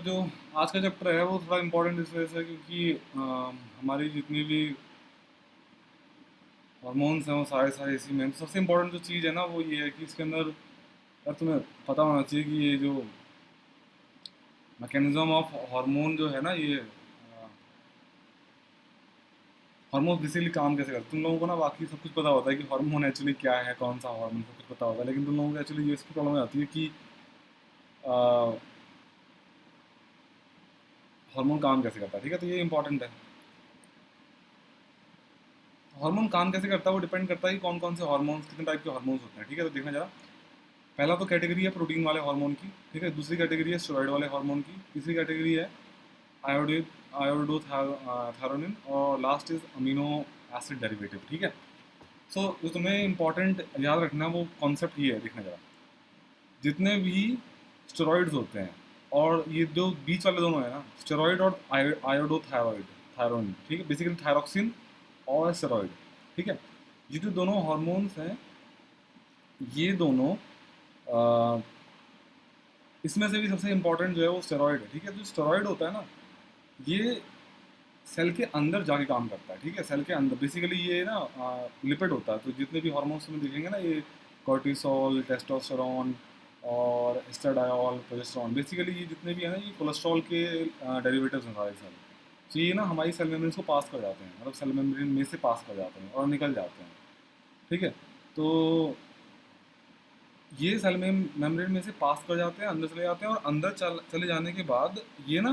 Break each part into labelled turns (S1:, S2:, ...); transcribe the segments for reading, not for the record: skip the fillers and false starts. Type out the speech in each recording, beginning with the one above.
S1: जो आज का चैप्टर है वो थोड़ा इम्पोर्टेंट इस वजह से क्योंकि हमारी जितनी भी हार्मोन्स हैं वो सारे सारे इसी में सबसे इम्पोर्टेंट जो चीज़ है ना वो ये है कि इसके अंदर यार तुम्हें पता होना चाहिए कि ये जो मैकेनिज्म ऑफ हार्मोन जो है ना ये हार्मोन बेसिकली काम कैसे करते हैं। तुम लोगों को ना बाकी सब कुछ पता होता है कि हार्मोन एक्चुअली क्या है, कौन सा हार्मोन, सब कुछ पता होता है, लेकिन तुम लोगों को एक्चुअली ये इसकी प्रॉब्लम आती है कि हार्मोन काम कैसे करता है। ठीक है, तो ये इंपॉर्टेंट है। हार्मोन काम कैसे करता है वो डिपेंड करता है कि कौन कौन से हार्मोन्स, कितने टाइप के हार्मोन्स होते हैं। ठीक है, तो देखना जरा। पहला तो कैटेगरी है प्रोटीन वाले हार्मोन की। ठीक है, दूसरी कैटेगरी है स्टेरॉइड वाले हार्मोन की, तीसरी कैटेगरी है आयोडो आयोडोथायरोनिन, और last is amino acid derivative. ठीक है, सो जो तुम्हें इंपॉर्टेंट याद रखना है वो कॉन्सेप्ट ये है, देखना जरा। जितने भी स्टेरॉइड्स होते हैं और ये जो बीच वाले दोनों है ना, स्टेरॉइड और आयोडोथायरॉइड थायरोन, ठीक है, बेसिकली थायरोक्सिन और स्टेरॉइड। ठीक है, ये जो दोनों हार्मोन्स हैं ये दोनों अ, इसमें से भी सबसे इंपॉर्टेंट जो है वो स्टेरॉइड है। ठीक है, जो स्टेरॉइड होता है ना ये सेल के अंदर जाके काम करता है। ठीक है, सेल के अंदर बेसिकली ये ना लिपिड होता है। तो जितने भी हार्मोन्स में देखेंगे ना, ये कॉर्टिसोल, टेस्टोस्टेरोन और एस्ट्राडायोल, प्रोजेस्टेरोन, बेसिकली ये जितने भी है ना ये कोलेस्ट्रॉल के डेरिवेटिव्स हैं सारे सारे। तो ये ना हमारी सेल मेम्ब्रेन को पास कर जाते हैं, मतलब सेल मेम्ब्रेन में से पास कर जाते हैं और निकल जाते हैं। ठीक है, तो ये सेल मेम्ब्रेन में से पास कर जाते हैं, अंदर चले जाते हैं, और अंदर चले जाने के बाद ये ना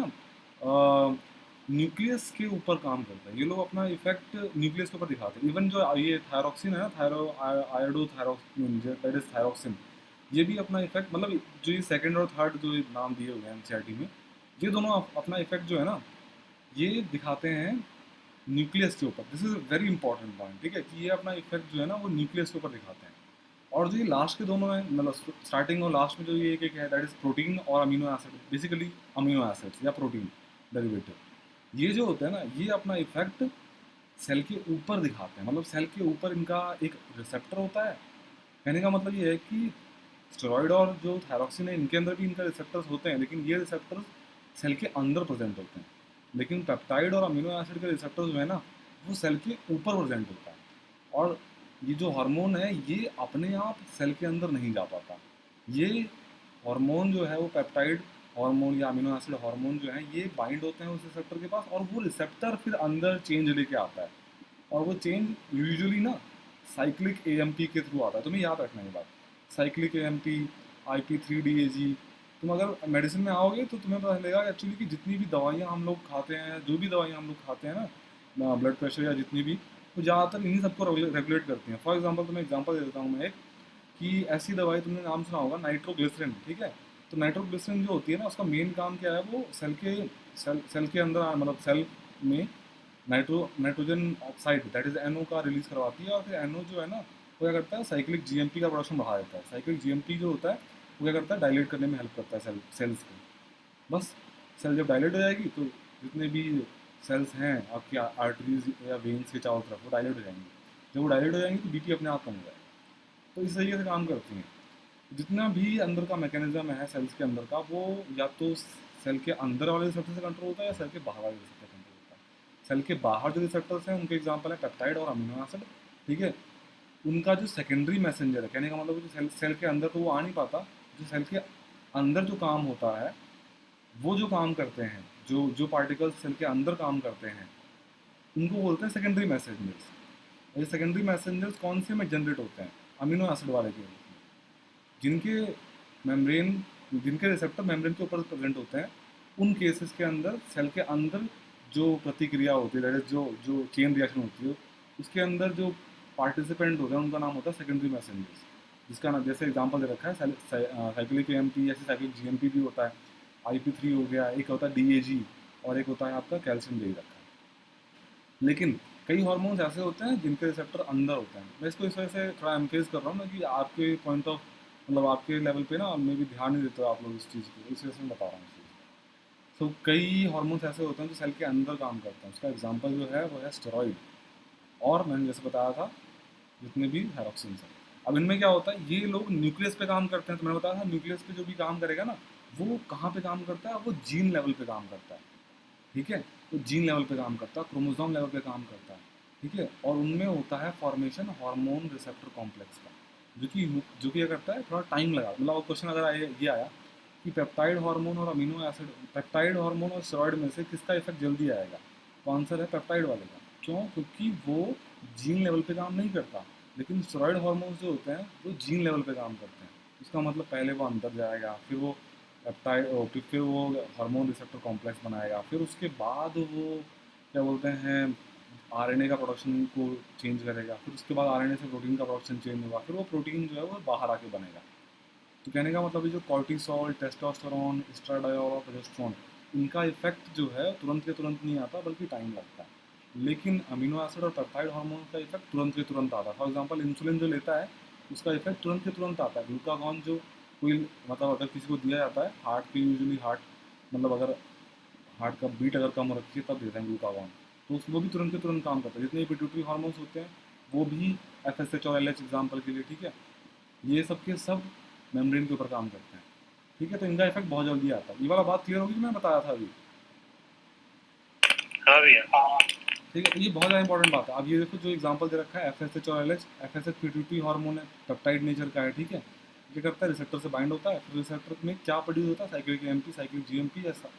S1: न्यूक्लियस के ऊपर काम करता है। ये लोग अपना इफेक्ट न्यूक्लियस के ऊपर दिखाते हैं। इवन जो ये थायरोक्सिन है ना, iodo thyroxine, that is thyroxine, ये भी अपना इफेक्ट, मतलब जो ये सेकंड और थर्ड जो नाम दिए हुए हैं एनसीईआरटी में, ये दोनों अपना इफेक्ट जो है ना ये दिखाते हैं न्यूक्लियस के ऊपर। This is very important point. ठीक है, कि ये अपना इफेक्ट जो है ना वो न्यूक्लियस के ऊपर दिखाते हैं। और जो ये लास्ट के दोनों हैं, मतलब स्टार्टिंग और लास्ट में जो ये एक है, दैट इज प्रोटीन और amino acid, basically amino acids या प्रोटीन डेरिवेटिव, ये जो होते हैं ना ये अपना इफेक्ट सेल के ऊपर दिखाते हैं। मतलब सेल के ऊपर इनका एक रिसेप्टर होता है। कहने का मतलब ये है कि स्टेरॉइड और जो थायरोक्सिन है इनके अंदर भी इनका रिसेप्टर्स होते हैं, लेकिन ये रिसेप्टर्स सेल के अंदर प्रेजेंट होते हैं। लेकिन पेप्टाइड और अमीनो एसिड के रिसेप्टर्स जो है ना वो सेल के ऊपर प्रेजेंट होता है। और ये जो हार्मोन है ये अपने आप सेल के अंदर नहीं जा पाता। ये हार्मोन जो है वो पेप्टाइड हार्मोन या अमीनो एसिड हार्मोन जो है ये बाइंड होते हैं उस रिसेप्टर के पास, और वो रिसेप्टर फिर अंदर चेंज लेके आता है। और वो चेंज यूजुअली ना साइक्लिक एएमपी के थ्रू आता है। तुम्हें याद रखना ये बात, साइक्लिक एएमपी, IP3DAG। तुम अगर मेडिसिन में आओगे तो तुम्हें पता चलेगा एक्चुअली कि जितनी भी दवाइयाँ हम लोग खाते हैं, जो भी दवाइयाँ हम लोग खाते हैं ना, ब्लड प्रेशर या जितनी भी, तो ज़्यादातर इन्हीं सबको रेगुलेट करती हैं। फॉर एग्जांपल तुम्हें एग्जांपल दे देता हूँ मैं एक, कि ऐसी दवाई तुमने नाम सुना होगा नाइट्रोग्लिसरिन। ठीक है, तो नाइट्रोग्लिसरिन जो होती है ना उसका मेन काम क्या है, वो सेल के अंदर मतलब सेल में nitrogen oxide, that is NO का रिलीज करवाती है। और फिर NO जो है ना वो क्या करता है, साइक्लिक GMP का प्रोडक्शन बढ़ा देता है। साइक्लिक GMP जो होता है वो क्या करता है, डायलेट करने में हेल्प करता है सेल्स को। बस सेल जब डायलेट हो जाएगी तो जितने भी सेल्स हैं आपकी आर्टरीज या वेन्स के चारों तरफ वो डायलेट हो जाएंगी। जब वो डायलेट हो जाएंगी तो BP अपने आप कम हो जाएगा। तो इस तरीके से काम करती हैं। जितना भी अंदर का मैकेनिज्म है सेल्स के अंदर का, वो या तो सेल के अंदर वाले रिसेप्टर से कंट्रोल होता है या सेल के बाहर वाले रिसेप्टर से कंट्रोल होता है। सेल के बाहर जो रिसेप्टर्स हैं उनके एग्जाम्पल है पेप्टाइड और अमीनो एसिड। ठीक है, उनका जो सेकेंडरी मैसेंजर है, कहने का मतलब जो सेल के अंदर तो वो आ नहीं पाता, जो सेल के अंदर जो काम होता है वो जो काम करते हैं, जो जो पार्टिकल्स सेल के अंदर काम करते हैं उनको बोलते हैं सेकेंडरी मैसेंजर्स। और ये सेकेंडरी मैसेंजर्स कौन से में जनरेट होते हैं, अमीनो एसिड वाले के, जिनके मेम्ब्रेन, जिनके रिसेप्टर मेम्ब्रेन के ऊपर प्रेजेंट होते हैं। उन केसेस के अंदर सेल के अंदर जो प्रतिक्रिया होती है, जो जो चेन रिएक्शन होती है, उसके अंदर जो पार्टिसिपेंट होते हैं उनका नाम होता है सेकेंडरी मैसेंजर्स। जिसका नाम जैसे एग्जांपल दे रखा है, साइक्लिक एएमपी, ऐसे साइक्लिक GMP भी होता है, IP3 हो गया, एक होता है DAG, और एक होता है आपका कैल्शियम दे रखा है। लेकिन कई हार्मोन्स ऐसे होते हैं जिनके रिसेप्टर अंदर होते हैं। मैं इसको इस वजह से थोड़ा एम्फेस कर रहा हूँ ना कि आपके पॉइंट ऑफ, मतलब आपके लेवल पे ना मे भी ध्यान नहीं देते हो आप लोग इस चीज़ को, इस वजह से मैं बता रहा हूँ इस चीज़ को। तो कई हार्मोन्स ऐसे होते हैं जो सेल के अंदर काम करते हैं। उसका एग्जांपल जो है वो है स्टेरॉइड, और मैंने जैसे बताया था जितने भी थायरोक्सिन्स हैं। अब इनमें क्या होता है, ये लोग न्यूक्लियस पे काम करते हैं। तो मैंने बताया था न्यूक्लियस पे जो भी काम करेगा ना वो कहाँ पे काम करता है, वो जीन लेवल पे काम करता है, ठीक है। वो जीन लेवल पे काम करता है, क्रोमोसोम लेवल पे काम करता है, ठीक है। और उनमें होता है फॉर्मेशन हार्मोन रिसेप्टर कॉम्प्लेक्स का, जो कि क्या करता है, थोड़ा टाइम लगा, मतलब क्वेश्चन अगर ये आया कि पेप्टाइड हार्मोन और अमीनो एसिड, पेप्टाइड हार्मोन और स्टेरॉइड में से किसका इफेक्ट जल्दी आएगा, तो आंसर है पेप्टाइड वाले का। क्यों? क्योंकि वो जीन लेवल पे काम नहीं करता, लेकिन स्टेरॉइड हार्मोन्स जो होते हैं वो जीन लेवल पे काम करते हैं। इसका मतलब पहले वो अंदर जाएगा, फिर वो पेप्टाइड, फिर वो हार्मोन रिसेप्टर कॉम्प्लेक्स बनाएगा, फिर उसके बाद वो क्या बोलते हैं, आरएनए का प्रोडक्शन को चेंज करेगा, फिर उसके बाद आरएनए से प्रोटीन का प्रोडक्शन चेंज होगा, फिर वो प्रोटीन जो है वो बाहर आके बनेगा। तो कहने का मतलब ये जो कॉर्टिसोल, टेस्टोस्टेरोन, एस्ट्राडायोल और प्रोजेस्टेरोन, इनका इफेक्ट जो है तुरंत के तुरंत नहीं आता, बल्कि टाइम लगता है। लेकिन अमीनो एसिड और पेप्टाइड हार्मोन का इफेक्ट तुरंत के तुरंत आता है। फॉर एग्जांपल इंसुलिन जो लेता है उसका इफेक्ट तुरंत के तुरंत आता है। ग्लूकागॉन जो कोई, मतलब अगर किसी को दिया जाता है हार्ट पे, यूजुअली हार्ट, मतलब अगर हार्ट का बीट अगर कम हो रखी है तब देते हैं ग्लूकागॉन, तो वो भी तुरंत के तुरंत काम करता है। जितने भी पिट्यूटरी हार्मोन्स होते हैं वो भी, एफ और LH एग्जाम्पल के लिए, ठीक है, ये सब के सब मेम्ब्रेन के ऊपर काम करते हैं, ठीक है। तो इनका इफेक्ट बहुत जल्दी आता है। ये वाला बात क्लियर होगी जो मैं बताया था अभी?
S2: हाँ भैया।
S1: ठीक है, तो ये बहुत ज़्यादा इंपॉर्टेंट बात है। अब ये देखो जो एग्जांपल दे रखा है FSH और LH, FSH पिट्यूटरी हार्मोन है, पेप्टाइड नेचर का है, ठीक है। ये करता है, रिसेप्टर से बाइंड होता है, फिर रिसेप्टर में क्या प्रोड्यूस होता है, साइक्लिक AMP, साइक्लिक GMP, ऐसा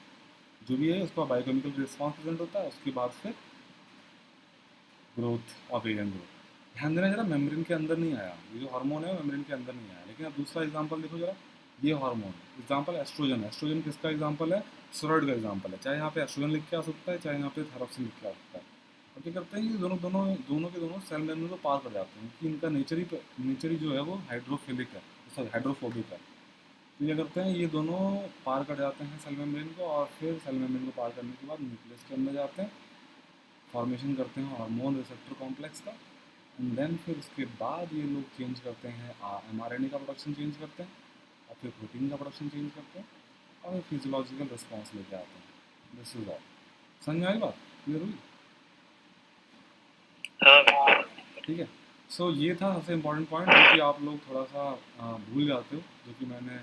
S1: जो भी है उसका बायोकेमिकल रिस्पॉन्स प्रेजेंट होता है। उसके बाद फिर ग्रोथ ऑफ एलियन ग्रोथ। ध्यान देना जरा, मेम्ब्रेन के अंदर नहीं आया, ये जो हार्मोन है मेम्ब्रेन के अंदर नहीं आया। लेकिन अब दूसरा एग्जांपल देखो जरा, ये हार्मोन एग्जांपल एस्ट्रोजन है। एस्ट्रोजन किसका एग्जांपल है? स्टेरॉइड का एग्जांपल है। चाहे यहाँ पे एस्ट्रोजन लिख के आ सकता है, चाहे यहाँ पे थायरोक्सिन लिख के आ सकता है। और क्या करते हैं, ये दोनों दोनों दोनों के दोनों सेल मेम्ब्रेन को पार कर जाते हैं, क्योंकि इनका नेचर ही जो है वो हाइड्रोफिलिक है, सॉरी हाइड्रोफोबिक है। तो ये करते हैं, ये दोनों पार कर जाते हैं सेल मेम्ब्रेन को, और फिर सेल मेम्ब्रेन को पार करने के बाद न्यूक्लियस के अंदर जाते हैं, फॉर्मेशन करते हैं हार्मोन रिसेप्टर कॉम्प्लेक्स का। एंड देन फिर उसके बाद ये लोग चेंज करते हैं, mRNA का प्रोडक्शन चेंज करते हैं, और फिर प्रोटीन का प्रोडक्शन चेंज करते हैं, और फिर फिजियोलॉजिकल रिस्पॉन्स लेके आते हैं। This is all. समझ में आई बात? क्लियर हुई?
S2: हाँ भैया।
S1: ठीक है। सो ये था सबसे इम्पोर्टेंट पॉइंट जो कि आप लोग थोड़ा सा भूल जाते हो, जो कि मैंने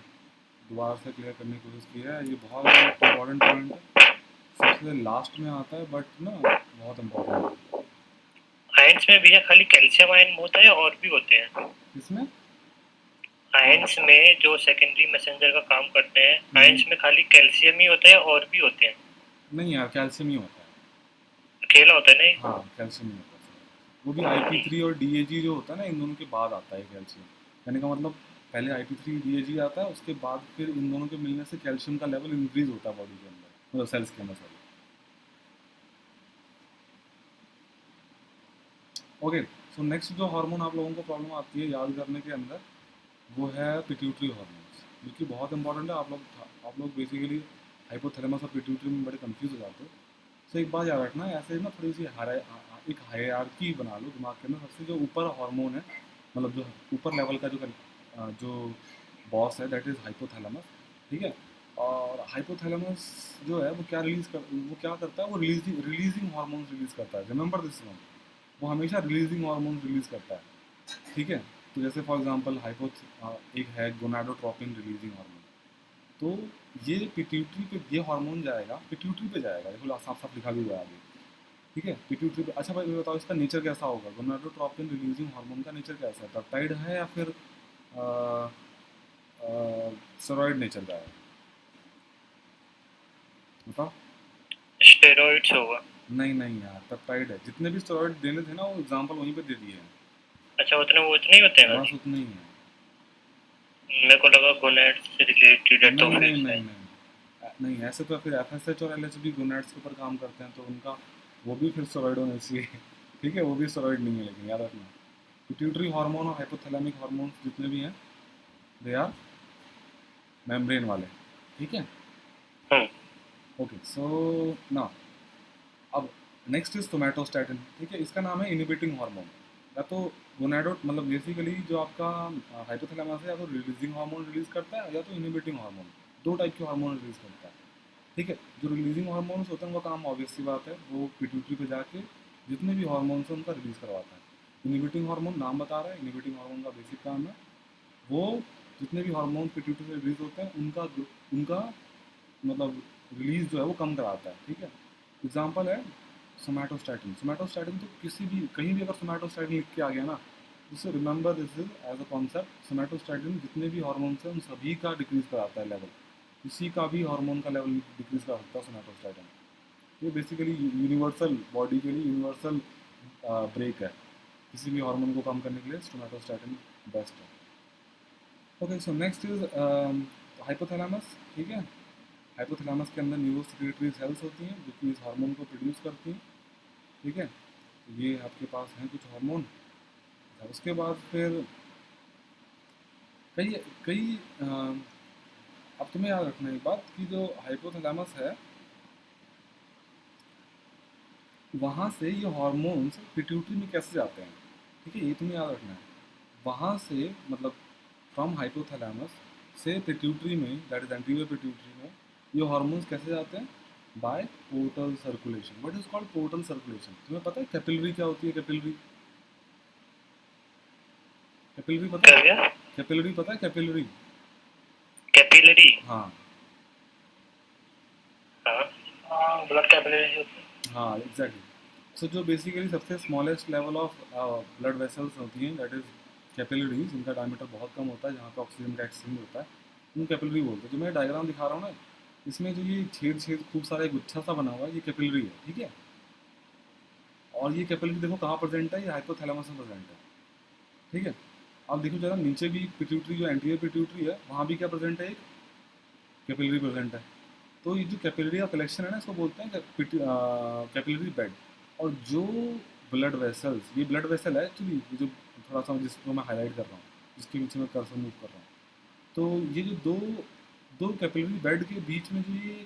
S1: दोबारा से क्लियर करने की कोशिश की है। ये बहुत इम्पोर्टेंट पॉइंट है, सबसे लास्ट में आता है, बट ना बहुत इम्पोर्टेंट है।
S2: आयंस में भैया खाली कैल्शियम आयन होता है और भी होते हैं?
S1: इसमें
S2: आयंस में जो सेकेंडरी मैसेंजर का काम करते हैं, आयंस में खाली कैल्शियम ही होता है और भी होते हैं?
S1: नहीं यार, कैल्शियम ही होता है।
S2: अकेला होता है नहीं?
S1: हाँ, कैल्शियम ही होता है सर। वो भी IP3 और DAG जो होता है ना, इन दोनों के बाद आता है कैल्शियम। कहने का मतलब पहले IP3 DAG आता है, उसके बाद फिर इन दोनों के मिलने से कैल्शियम का लेवल इंक्रीज होता है बॉडी के अंदर, मतलब सेल्स के अंदर, सॉरी। ओके। सो नेक्स्ट जो हार्मोन आप लोगों को प्रॉब्लम आती है याद करने के अंदर, वो है पिट्यूटरी हार्मोन्स, जो कि बहुत इंपॉर्टेंट है। आप लोग बेसिकली हाइपोथैलेमस और पिट्यूटरी में बड़े कंफ्यूज हो जाते हो। तो एक बात याद रखना, ऐसे ना थोड़ी सी एक हायरार्की बना लो दिमाग के अंदर। सबसे जो ऊपर हार्मोन है, मतलब जो ऊपर लेवल का जो बॉस है, दैट इज़ हाइपोथैलेमस, ठीक है। और हाइपोथैलेमस जो है वो क्या करता है, वो रिलीजिंग हार्मोन्स रिलीज करता है। रिमेंबर दिस वन, वो हमेशा रिलीजिंग हार्मोन्स रिलीज करता है, ठीक है। तो जैसे फॉर एग्जांपल एक है गोनाडोट्रोपिन रिलीजिंग हार्मोन। तो ये पिट्यूटरी पे ये हार्मोन जाएगा, पिट्यूटरी पे जाएगा, देखो साफ साफ लिखा भी हुआ है आगे, ठीक है, पिट्यूटरी पे। अच्छा भाई ये बताओ, इसका नेचर कैसा होगा? गोनाडोट्रोपिन रिलीजिंग हार्मोन का नेचर कैसा है? पेप्टाइड है या फिर स्टेरॉइड नेचर का है? बताओ।
S2: स्टेरॉइड्स होगा।
S1: नहीं नहीं यार, पेप्टाइड है। जितने भी स्टेरॉइड देने थे ना, वो एग्जाम्पल वहीं पे दे दिए हैं।
S2: अच्छा, उतने ही होते हैं
S1: बस
S2: खाली?
S1: उतने ही है।
S2: मेरे को लगा गोनेड्स से रिलेटेड है तो
S1: नहीं
S2: फिर
S1: नहीं
S2: से।
S1: नहीं नहीं, नहीं ऐसे तो फिर FSH और LH भी गोनाड्स के ऊपर काम करते हैं, तो उनका वो भी फिर स्टेरॉइड होना चाहिए ठीक है, वो भी स्टेरॉइड नहीं है, लेकिन याद रखना पिट्यूटरी हार्मोन और हाइपोथैलेमिक हार्मोन्स जितने भी हैं, दे आर मेम्ब्रेन वाले, ठीक है।
S2: हम्म।
S1: ओके, सो ना अब नेक्स्ट इज सोमैटोस्टैटिन, ठीक है। इसका नाम है इनिबिटिंग हार्मोन। या तो गोनाडोट, मतलब बेसिकली जो आपका हाइपोथैलेमस है, या तो रिलीजिंग हार्मोन रिलीज करता है, या तो इनिबिटिंग हार्मोन। दो टाइप के हार्मोन रिलीज करता है, ठीक है। जो रिलीजिंग हार्मोन्स होते हैं वो काम ऑब्वियस सी बात है, वो पिट्यूटरी पे जाके जितने भी हार्मोन्स हैं उनका रिलीज करवाता है। इनिबिटिंग हार्मोन नाम बता रहा है, इनिबिटिंग हार्मोन का बेसिक काम है वो जितने भी हार्मोन पिट्यूटरी से रिलीज होते हैं उनका उनका मतलब रिलीज जो है वो कम कराता है, ठीक है। एग्जाम्पल है सोमैटोस्टैटिन। सोमैटोस्टैटिन तो किसी भी कहीं भी अगर सोमैटोस्टैटिन लिख के आ गया ना, जिससे remember this is as a concept, somatostatin जितने भी हार्मोन्स हैं उन सभी का डिक्रीज कराता है लेवल, किसी का भी हार्मोन का लेवल डिक्रीज करा सकता है सोमैटोस्टैटिन। ये बेसिकली यूनिवर्सल, बॉडी के लिए यूनिवर्सल ब्रेक है, किसी भी हार्मोन को कम करने के लिए सोमैटोस्टैटिन बेस्ट है। Okay, so next is hypothalamus, ठीक है। हाइपोथैलेमस के अंदर न्यूरोसेक्रेटरी सेल्स होती हैं जो कि इस हार्मोन को प्रोड्यूस करती हैं, ठीक है। तो ये आपके पास हैं कुछ हार्मोन। उसके बाद फिर कई कई अब तुम्हें याद रखना एक बात कि जो हाइपोथैलेमस है वहाँ से ये हार्मोन्स पिट्यूटरी में कैसे जाते हैं, ठीक है, ये तुम्हें याद रखना है। वहाँ से मतलब फ्रॉम हाइपोथैलेमस से पिट्यूटरी में, दैट इज एंटीरियर पिट्यूटरी में, ये हार्मोन्स कैसे जाते हैं, by portal circulation. What is called portal circulation? तुम्हें पता है कैपिलरी क्या होती है? कैपिलरी, कैपिलरी पता
S2: क्या
S1: है?
S2: गया?
S1: कैपिलरी पता है? Capillary,
S2: capillary?
S1: हाँ
S2: हाँ, ब्लड कैपिलरी होती है।
S1: हाँ एग्जैक्टली। सो जो बेसिकली सबसे smallest level of blood vessels होती हैं दैट इज कैपिलरीज, इनका डायमीटर बहुत कम होता है, जहाँ पे ऑक्सीजन का एक्सचेंज होता है, उन कैपिलरी बोलते हैं। जो मैं डायग्राम दिखा रहा हूँ ना, इसमें जो ये छेद छेद खूब सारा एक गुच्छा सा बना हुआ है, ये कैपिलरी है, ठीक है। और ये कैपिलरी देखो कहाँ प्रेजेंट है, ये हाइपोथैलेमस में प्रेजेंट है, ठीक है। अब देखो जरा नीचे भी पिट्यूटरी, जो एंटीरियर पिट्यूटरी है, वहाँ भी क्या प्रेजेंट है, एक कैपिलरी प्रेजेंट है। तो ये जो कैपिलरी का कलेक्शन है ना, इसको बोलते हैं कैपिलरी बेड। और जो ब्लड वेसल्स, ये ब्लड वेसल है एक्चुअली, ये जो थोड़ा सा जिसको मैं हाईलाइट कर रहा हूँ, जिसके बीच में कर्सर मूव कर रहा हूँ, तो ये जो दो दो कैपिलरी बेड के बीच में जो ये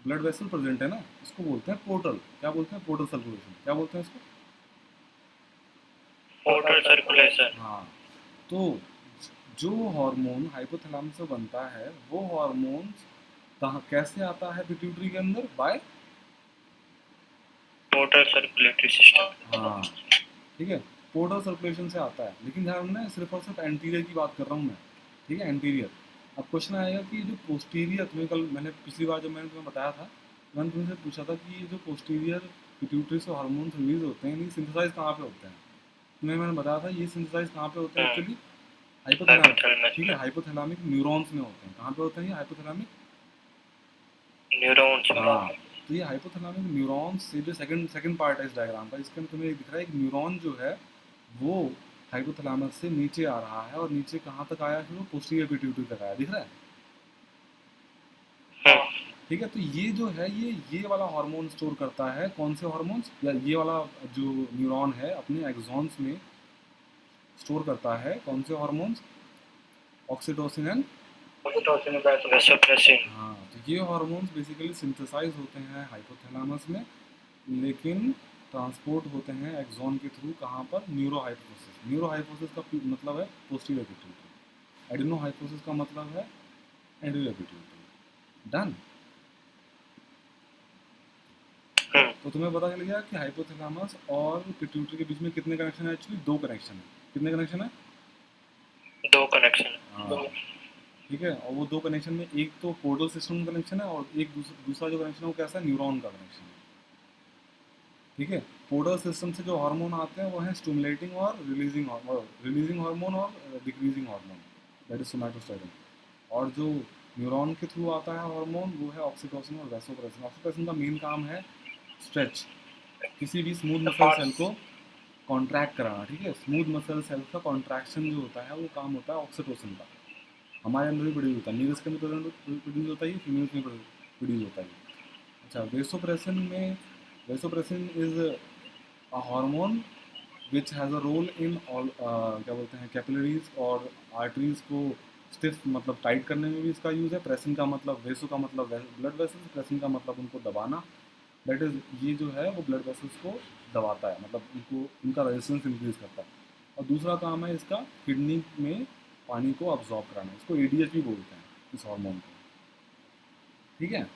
S1: ब्लड वेसल प्रेजेंट है ना, इसको बोलते हैं पोर्टल। क्या बोलते हैं? Portal circulation. क्या बोलते हैं इसको?
S2: Portal circulation.
S1: हाँ। तो जो हार्मोन हाइपोथैलेमस से बनता है वो हार्मोन कहाँ कैसे आता है पिट्यूटरी के अंदर? By
S2: portal circulatory system.
S1: हाँ, ठीक है, पोर्टल सर्कुलेशन से आता है। लेकिन ध्यान रखना है, सिर्फ और सिर्फ एंटीरियर की बात कर रहा हूँ मैं, ठीक है, एंटीरियर। अब क्वेश्चन आएगा कि जो पोस्टीरियर, तुम्हें कल मैंने पिछली बार जब मैंने तुम्हें बताया था, मैंने तुमसे पूछा था कि ये जो पोस्टीरियर पिट्यूटरी से हार्मोन्स रिलीज होते हैं, ये सिंथेसाइज कहाँ पे होते हैं? तुम्हें मैंने बताया था ये सिंथेसाइज कहाँ पे होते हैं एक्चुअली, हाइपोथैलेमिक, ठीक है, हाइपोथैलेमिक न्यूरॉन्स में होते हैं। कहाँ पे होते हैं ये हाइपोथैलेमिक
S2: न्यूरॉन्स में।
S1: हाँ। तो ये हाइपोथैलेमिक न्यूरॉन्स से जो सेकंड सेकंड पार्ट है इस डायग्राम का, इसके अंदर तुम्हें दिख रहा है एक न्यूरॉन जो है वो हाइपोथैलेमस से नीचे आ रहा है, और नीचे कहाँ तक आया है? वो पोस्टीरियर पिट्यूटरी तक आया, दिख रहा है, ठीक है। तो ये जो है ये वाला हार्मोन स्टोर करता है कौन से हार्मोन्स, या ये वाला जो न्यूरॉन है अपने एक्सॉन्स में स्टोर करता है कौन से हार्मोन्स? Oxytocin and
S2: vasopressin.
S1: हाँ। तो ये हार्मोन्स बेसिकली सिंथेसाइज होते हैं हाइपोथैलेमस में, लेकिन ट्रांसपोर्ट होते हैं एक्सॉन के थ्रू कहाँ पर? न्यूरोहाइपोफिसिस। न्यूरोहाइपोफिसिस का मतलब है पोस्टीरियर पिट्यूटरी, एडिनोहाइपोफिसिस का मतलब है एंटीरियर पिट्यूटरी। डन। तो तुम्हें पता चल गया कि हाइपोथैलेमस और पिट्यूटरी के बीच में कितने कनेक्शन है? एक्चुअली दो कनेक्शन है। कितने कनेक्शन है?
S2: दो कनेक्शन।
S1: हाँ, ठीक है। और वो दो कनेक्शन में एक तो पोर्टल सिस्टम कनेक्शन है, और एक दूसरा जो कनेक्शन है वो कैसा है? न्यूरॉन का कनेक्शन है, ठीक है। पोर्टल सिस्टम से जो हार्मोन आते हैं वो है स्टिमुलेटिंग और रिलीजिंग हार्मोन और डिक्रीजिंग हार्मोन, दैट इज सोमैटोस्टेरोन। और जो न्यूरॉन के थ्रू आता है हार्मोन वो है ऑक्सीटोसिन और वैसोप्रेसिन। ऑक्सीटोसिन का मेन काम है स्ट्रेच, किसी भी स्मूथ मसल सेल को कॉन्ट्रैक्ट कराना, ठीक है। स्मूथ मसल सेल का कॉन्ट्रैक्शन जो होता है वो काम होता है ऑक्सीटोसिन का। हमारे अंदर भी प्रोड्यूस होता है, मेल्स के अंदर प्रोड्यूस होता है, फीमेल्स में प्रोड्यूस होता है। अच्छा, vasopressin is a hormone which has a role in all, क्या बोलते हैं, कैपिलरीज और आर्टरीज को स्टिफ मतलब टाइट करने में भी इसका यूज़ है। प्रेसिन का मतलब, वेसो का मतलब ब्लड वेसल्स, प्रेसिन का मतलब उनको दबाना, दैट इज ये जो है वो ब्लड वेसल्स को दबाता है, मतलब उनको उनका रेजिस्टेंस इंक्रीज करता है। और दूसरा काम है इसका किडनी में पानी को अब्जॉर्ब कराना, इसको एडीएच भी बोलते हैं इस हार्मोन को, ठीक है।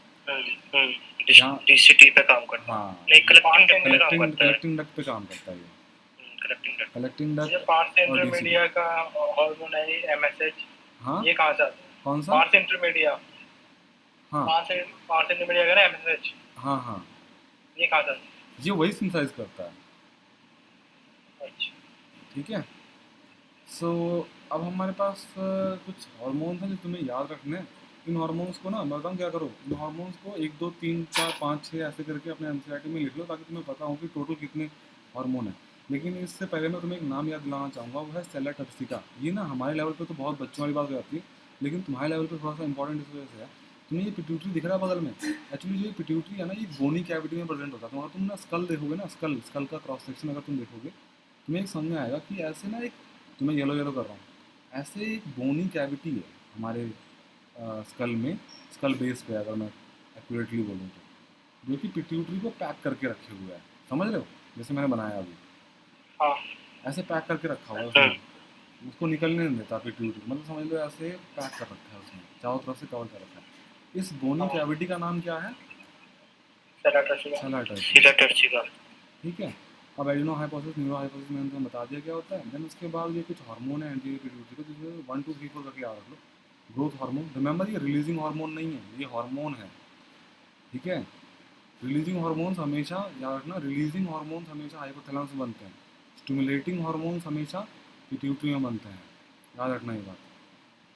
S1: जहाँ
S2: डीसीटी पे काम करता है।
S1: हाँ,
S2: नहीं, कलेक्टिंग
S1: डक्ट पे काम करता है ये,
S2: कलेक्टिंग डक्ट।
S1: Collecting duct.
S2: ये पार्ट
S1: और डीसीटी,
S2: इंटरमीडिया का हार्मोन है एमएसएच।
S1: हाँ
S2: ये कहाँ से आता है?
S1: कौन सा?
S2: मार्स इंटरमीडिया,
S1: हाँ
S2: मार्स इंटरमीडिया का ना एमएसएच,
S1: हाँ हाँ,
S2: ये कहाँ से आता
S1: ये वही सिंथेसाइज करता है।
S2: है? अच्छा।
S1: ठीक है। सो अब हमारे पास कुछ हार्मोन्स हैं जो तुम्हें याद रखने हैं। इन हार्मोन्स को ना मैं बताऊँ क्या करो, इन हार्मोन्स को 1 2 3 4 5 6 ऐसे करके अपने एनसीईआरटी में लिख लो, ताकि तुम्हें पता हो कि टोटल कितने हार्मोन है। लेकिन इससे पहले मैं तुम्हें एक नाम याद दिलाना चाहूँगा, वो है सेला टॉक्सिका। ये ना हमारे लेवल पे तो बहुत बच्चों वाली बात हो जाती है, लेकिन तुम्हारे लेवल पे थोड़ा सा इंपॉर्टेंट इस वजह से है। तुम्हें ये पिट्यूटरी दिख रहा है बगल में? एक्चुअली जो ये पिट्यूटरी है ना, ये बोनी कैविटी में प्रेजेंट होता है। तो अगर तुम ना स्कल देखोगे ना, स्कल स्कल का क्रॉस सेक्शन अगर तुम देखोगे, तुम्हें एक समझ में आएगा कि ऐसे ना एक, तुम्हें येलो येलो कर रहा हूँ, ऐसे एक बोनी कैविटी है हमारे स्कल में, स्कल बेस पे अगर मैं एक्यूरेटली बोलूँ तो, जो कि पिट्यूटरी को पैक करके रखे हुआ है। समझ रहे हो? जैसे मैंने बनाया अभी,
S2: हाँ।
S1: ऐसे पैक करके रखा हुआ है
S2: हम्म।
S1: उसने, उसको निकलने नहीं देता पिट्यूटरी, मतलब समझ लो ऐसे पैक कर रखा है उसने, चारों तरफ से कवर कर रखा है। इस बोनी
S2: हाँ,
S1: कैविटी का नाम क्या है?
S2: सेराटोसिस,
S1: सेला टर्सिका।
S2: सीराटोसिस।
S1: ठीक है। अब एडिनो हाइपोसिस न्यूरो हाइपोसिस मैंने तुम्हें बता दिया क्या होता है। देन उसके बाद ये कुछ हार्मोन है एंटीरियर पिट्यूटरी को, जिसमें 1 2 3 4 करके याद रख लो। ग्रोथ हार्मोन, रिमेंबर ये रिलीजिंग हार्मोन नहीं है, ये हार्मोन है। ठीक है। रिलीजिंग हार्मोन्स हमेशा याद रखना, रिलीजिंग हार्मोन्स हमेशा हाइपोथैलेमस में बनते हैं। स्टिमुलेटिंग हार्मोन्स हमेशा पिट्यूटरी में बनते हैं। याद रखना ये बात।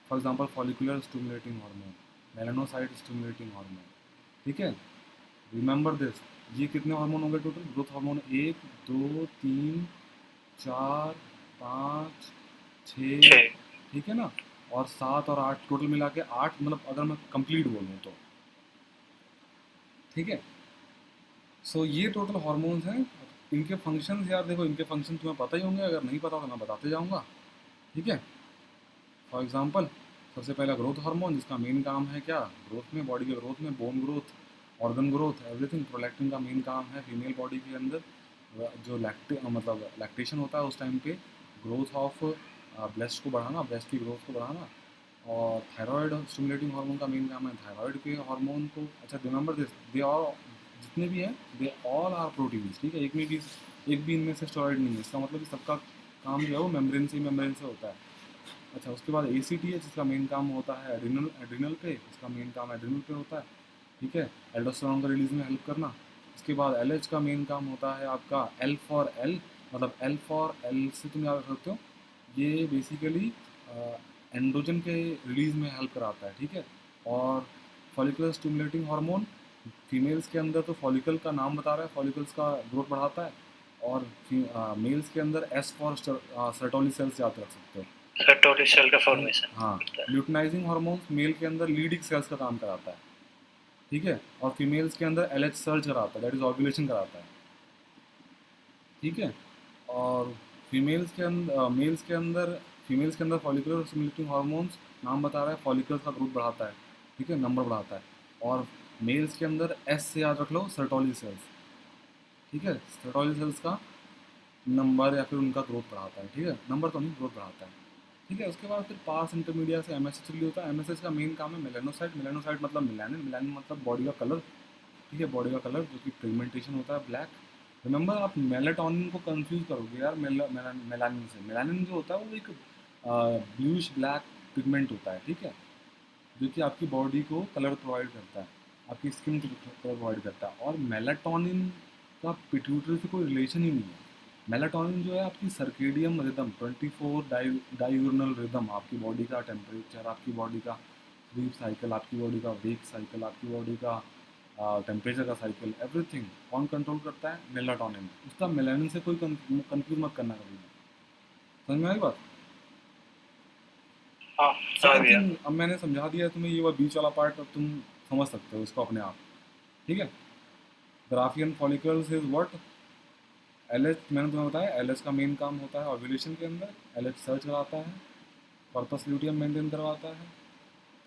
S1: For example follicular stimulating hormone, melanocyte stimulating hormone. ठीक है। Remember this. ये कितने हार्मोन होंगे टोटल? Growth hormone 1 2 3 4 5 6,
S2: 6।
S1: ठीक है ना, और 7 और 8, टोटल मिला के 8, मतलब अगर मैं कंप्लीट बोलूँ तो। ठीक है। सो ये टोटल हार्मोन्स हैं। इनके फंक्शंस यार देखो, इनके फंक्शन तुम्हें पता ही होंगे, अगर नहीं पता तो मैं बताते जाऊँगा। ठीक है। फॉर एग्जांपल, सबसे पहला ग्रोथ हार्मोन, जिसका मेन काम है क्या, ग्रोथ में, बॉडी के ग्रोथ में, bone growth, organ growth, everything. Prolactin का मेन काम है फीमेल बॉडी के अंदर जो मतलब लैक्टेशन होता है उस टाइम पे, ग्रोथ ऑफ ब्रेस्ट को बढ़ाना, ब्रेस्ट की ग्रोथ को बढ़ाना। और थायराइड स्टिमुलेटिंग हार्मोन का मेन काम है थायराइड के हार्मोन को, अच्छा रिमेंबर दिस, दे ऑल, जितने भी हैं दे ऑल आर प्रोटीन्स। ठीक है। एक भी इनमें से स्टेरॉइड नहीं है। इसका मतलब कि सबका काम जो है वो मेम्ब्रेन से होता है। अच्छा, उसके बाद ACT है, जिसका मेन काम होता है एड्रिनल, एड्रिनल पे, इसका मेन काम एड्रिनल पे होता है। ठीक है। एल्डोस्टेरोन का रिलीज में हेल्प करना। इसके बाद LH का मेन काम होता है आपका L फॉर एल, मतलब L फॉर एल से तुम याद रख सकते हो, ये बेसिकली एंड्रोजन के रिलीज में हेल्प कराता है। ठीक है। और फॉलिकुलर स्टिमुलेटिंग हार्मोन, फीमेल्स के अंदर तो फॉलिकल का नाम बता रहा है, फॉलिकल्स का ग्रोथ बढ़ाता है। और मेल्स के अंदर S फॉर सर्टोली सेल्स याद रख सकते हो।
S2: सर्टोरी सेल का
S1: ठीक।
S2: फॉर्मेशन
S1: हाँ।
S2: होता है।
S1: ल्यूटिनाइजिंग हार्मोन्स मेल के अंदर लीडिंग सेल्स का काम कराता है। ठीक है। और फीमेल्स के अंदर LH सर्ज कराता है, दैट इज ओव्यूलेशन कराता है। ठीक है। और फीमेल्स के अंदर फॉलिकुलर स्टिमुलेटिंग हार्मोन्स, नाम बता रहा है, फॉलिकल्स का ग्रोथ बढ़ाता है। ठीक है, नंबर बढ़ाता है। और मेल्स के अंदर S से याद रख लो, सर्टोली सेल्स। ठीक है। सर्टोली सेल्स का नंबर या फिर उनका ग्रोथ बढ़ाता है। ठीक है, नंबर तो नहीं, ग्रोथ बढ़ाता है। ठीक है। उसके बाद फिर पास इंटरमीडिया से MSH रिलीज होता है। MSH का मेन काम है मेलानोसाइट, मेलानोसाइट मतलब मिलानिन, मिलानिन मतलब बॉडी का कलर। ठीक है, बॉडी का कलर जो कि पिगमेंटेशन होता है ब्लैक। रिमेंबर, आप मेलाटोनिन को कंफ्यूज करोगे यार मेलानिन से। मेलानिन जो होता है वो एक ब्लूइश ब्लैक पिगमेंट होता है। ठीक है, जो कि आपकी बॉडी को कलर प्रोवाइड करता है, आपकी स्किन को कलर प्रोवाइड करता है। और मेलाटोनिन का पिट्यूटरी से कोई रिलेशन ही नहीं है। मेलाटोनिन जो है आपकी सर्केडियम रिदम, 24 डायurnal रिदम, आपकी बॉडी का टेम्परेचर, आपकी बॉडी का स्लीप साइकिल, आपकी बॉडी का वेक साइकिल, आपकी बॉडी का टेम्परेचर का साइकिल, एवरीथिंग कौन कंट्रोल करता है? मेलाटोनिन। उसका मेलानिन से कोई कंफ्यूज मत करना कभी। समझ में आई बात?
S2: हाँ,
S1: सो
S2: समझ
S1: आई
S2: गया।
S1: थिंक अब मैंने समझा दिया तुम्हें, ये वो बीच वाला पार्ट अब तुम समझ सकते हो इसको अपने आप। ठीक है। Graafian follicles is what? LH मैंने तुम्हें बताया, LH का मेन काम होता है ओव्यूलेशन के अंदर, LH सर्च कराता है, पर्पस ल्यूटियम मेंटेन करवाता है।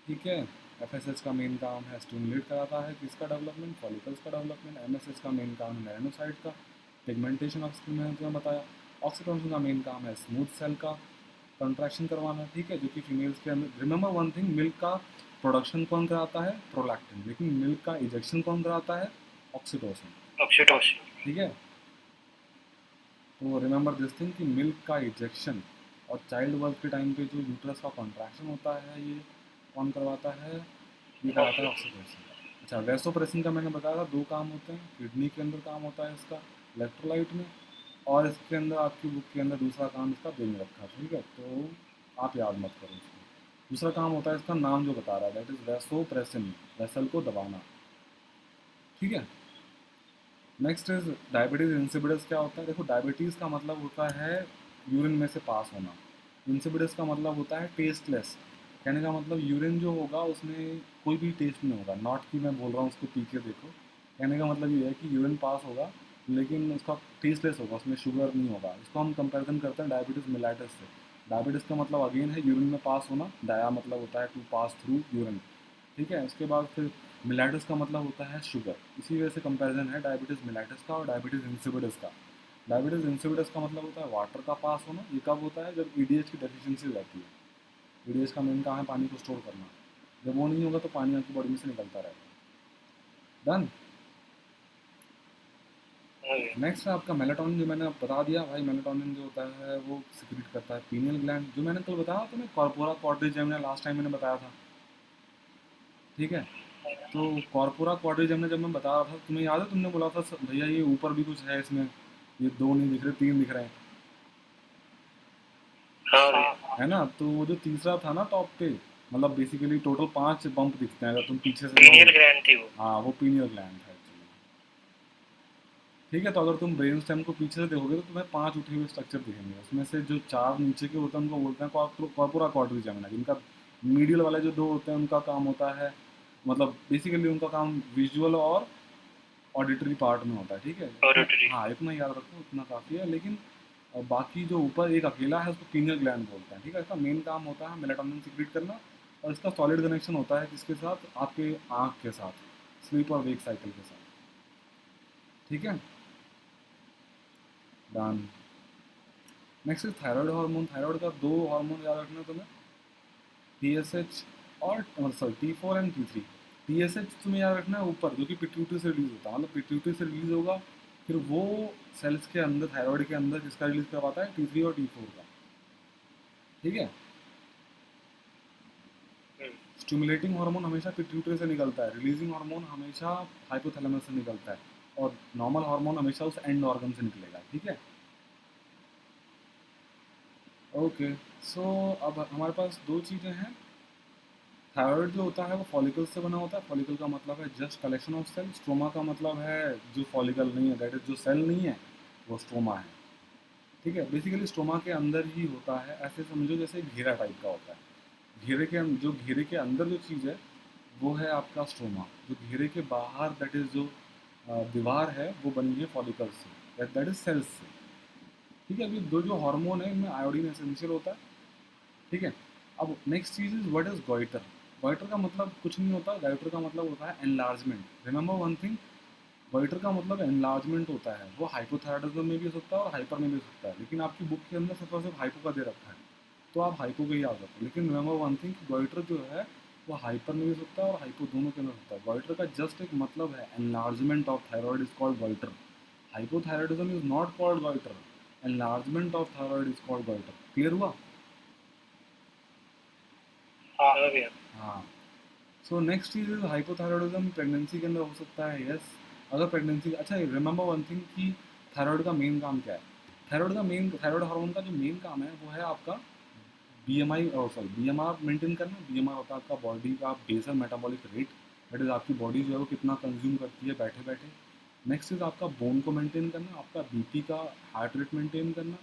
S1: ठीक है। FSH का मेन काम है स्टिमुलेट कराता है किसका डेवलपमेंट? फॉलिकल्स का डेवलपमेंट। MSH का मेन काम है मेलानोसाइट का पिगमेंटेशन ऑफ स्किन, मैंने तुम्हें बताया। ऑक्सीटोसिन का मेन काम है स्मूथ सेल का कंट्रैक्शन करवाना। ठीक है, जो कि फीमेल्स के अंदर, रिमेंबर वन थिंग, मिल्क का प्रोडक्शन कौन कराता है? प्रोलैक्टिन। लेकिन मिल्क का इजेक्शन कौन कराता है? ऑक्सीटोसिन।
S2: ऑक्सीटोसिन।
S1: ठीक है। तो रिमेंबर दिस थिंग कि मिल्क का इजेक्शन और चाइल्ड बर्थ के टाइम पे जो यूट्रस का कॉन्ट्रैक्शन होता है ये कौन करवाता है, ये कराता है ऑक्सीटोसिन। अच्छा, वैसोप्रेसिन का मैंने बताया था 2 काम होते हैं, किडनी के अंदर काम होता है इसका इलेक्ट्रोलाइट में, और इसके अंदर आपकी बुक के अंदर दूसरा काम इसका दे नहीं रखा, ठीक है, तो आप याद मत करो इसको। दूसरा काम होता है इसका, नाम जो बता रहा है, दैट इज़ वैसोप्रेसिन, वेसल को दबाना, ठीक है। Next is diabetes insipidus. क्या होता है, देखो डायबिटीज़ का मतलब होता है यूरिन में से पास होना, इंसिपिडस का मतलब होता है टेस्टलेस। कहने का मतलब यूरिन जो होगा उसमें कोई भी टेस्ट नहीं होगा, नॉट कि मैं बोल रहा हूँ उसको पी के देखो। कहने का मतलब ये है कि यूरिन पास होगा लेकिन उसका टेस्टलेस होगा, उसमें शुगर नहीं होगा। इसको हम कंपेरिजन करते हैं डायबिटीज़ मिलाइटिस से। डायबिटीज़ का मतलब अगेन है यूरिन में पास होना, डाया मतलब होता है टू पास थ्रू यूरिन, ठीक है। उसके बाद फिर मिलाइटिस का मतलब होता है शुगर। इसी वजह से कंपैरिजन है डायबिटीज़ मिलाइटिस का और डायबिटीज़ इंसिपिडस का। डायबिटीज़ इंसिपिडस का मतलब होता है वाटर का पास होना। ये कब होता है, जब ईडीएच की डेफिशिएंसी हो जाती है। ईडीएच का मेन काम है पानी को स्टोर करना, जब वो नहीं होगा तो पानी आपकी बॉडी में से निकलता रहेगा। डन। नेक्स्ट है आपका मेलाटोनिन, जो मैंने बता दिया भाई। मेलाटोनिन जो होता है वो सिक्रेट करता है पीनियल ग्लैंड, जो मैंने कल बताया तुम्हें, कॉर्पोरा क्वाड्रिजेमिना, लास्ट टाइम मैंने बताया था, ठीक है। तो कॉर्पोरा क्वाड्रिजेमिना जब मैं बता रहा था, तुम्हें याद है तुमने बोला था भैया ये ऊपर भी कुछ है इसमें, ये 2 नहीं दिख रहे 3 दिख रहे हैं,
S2: हाँ भैया।
S1: है ना। तो वो जो तीसरा था ना टॉप पे, मतलब बेसिकली टोटल 5 बम्प दिखते हैं अगर तुम पीछे से
S2: पीनियल
S1: जाओगे।
S2: ग्लैंड थी वो।
S1: हाँ, वो पीनियल ग्लैंड है एक्चुअली, ठीक है। तो अगर तुम ब्रेन स्टेम को पीछे से देखोगे तो तुम्हें 5 उठे हुए स्ट्रक्चर दिखेंगे, उसमें से जो 4 नीचे के होते हैं उनको बोलते हैं कॉर्पोरा क्वाड्रिजेमिना, जिनका मीडियल वाले जो 2 होते हैं उनका काम होता है, मतलब बेसिकली उनका काम विजुअल और ऑडिटरी पार्ट में होता है, ठीक है। इतना,
S2: ऑडिटरी।
S1: हाँ इतना याद रखो, उतना काफ़ी है। लेकिन बाकी जो ऊपर एक अकेला है उसको पीनियल ग्लैंड बोलते हैं, ठीक है। इसका मेन काम होता है मेलाटोनिन सिक्रीट करना, और इसका सॉलिड कनेक्शन होता है किसके साथ, आपके आँख के साथ, स्लीप और वेक साइकिल के साथ, ठीक है। Done. Next is thyroid hormone. Thyroid का 2 हार्मोन याद रखना तुम्हें, TSH और sorry T4 and T3। TSH तुम्हें याद रखना है ऊपर, जो कि पिट्यूटरी से रिलीज होता है, मतलब पिट्यूटरी से रिलीज होगा, फिर वो सेल्स के अंदर, थायराइड के अंदर किसका रिलीज करवाता है, T3 और T4 का, ठीक है। स्टिमुलेटिंग हार्मोन हमेशा पिट्यूटरी से निकलता है, रिलीजिंग हार्मोन हमेशा हाइपोथैलेमस से निकलता है, और नॉर्मल हार्मोन हमेशा उस एंड ऑर्गन से निकलेगा, ठीक है। ओके, सो अब हमारे पास 2 चीज़ें हैं। थायराइड जो होता है वो फॉलिकल से बना होता है, फॉलिकल का मतलब है just collection of cell, stroma का मतलब है जो फॉलिकल नहीं है, दैट इज जो सेल नहीं है वो स्ट्रोमा है, ठीक है। बेसिकली स्ट्रोमा के अंदर ही होता है, ऐसे समझो जैसे घेरा टाइप का होता है। जो घेरे के अंदर जो चीज़ है वो है आपका स्ट्रोमा, जो घेरे के बाहर दैट इज़ जो दीवार है वो बनी है फॉलिकल से, दैट इज सेल्स से, ठीक है। अभी दो जो हार्मोन है इनमें आयोडीन एसेंशियल होता है, ठीक है। अब next cheese is what is goitre. Goitre का मतलब कुछ नहीं होता, गॉइटर का मतलब होता है enlargement. Remember one thing, goitre का मतलब एनलार्जमेंट होता है, वो हाइपोथायराइडिज्म में भी हो सकता है और हाइपर में भी हो सकता है, लेकिन आपकी बुक के अंदर सिर्फ और सिर्फ हाइपो का दे रखा है, तो आप हाइपो को ही याद रखो। लेकिन रिमेंबर वन थिंग, गॉइटर जो है वो हाइपर में भी हो सकता है और हाइपो दोनों के अंदर होता है। गॉइटर का जस्ट एक मतलब है enlargement of thyroid is called goitre. Hypothyroidism is not called goitre, enlargement of thyroid is called goitre. Clear हुआ?
S2: हाँ भैया।
S1: हाँ। So next cheese is hypothyroidism pregnancy के अंदर हो सकता है, यस। अगर प्रेगनेंसी, अच्छा रिमेंबर वन थिंग कि थायराइड का मेन काम क्या है। थायराइड हार्मोन का जो मेन काम है वो है आपका BMI, और सॉरी BMR मेंटेन करना। BMR होता है आपका बॉडी का basal metabolic rate, that is आपकी बॉडी जो है वो कितना कंज्यूम करती है बैठे बैठे। नेक्स्ट इज आपका बोन को मेंटेन करना, आपका BP का हार्ट रेट मेंटेन करना,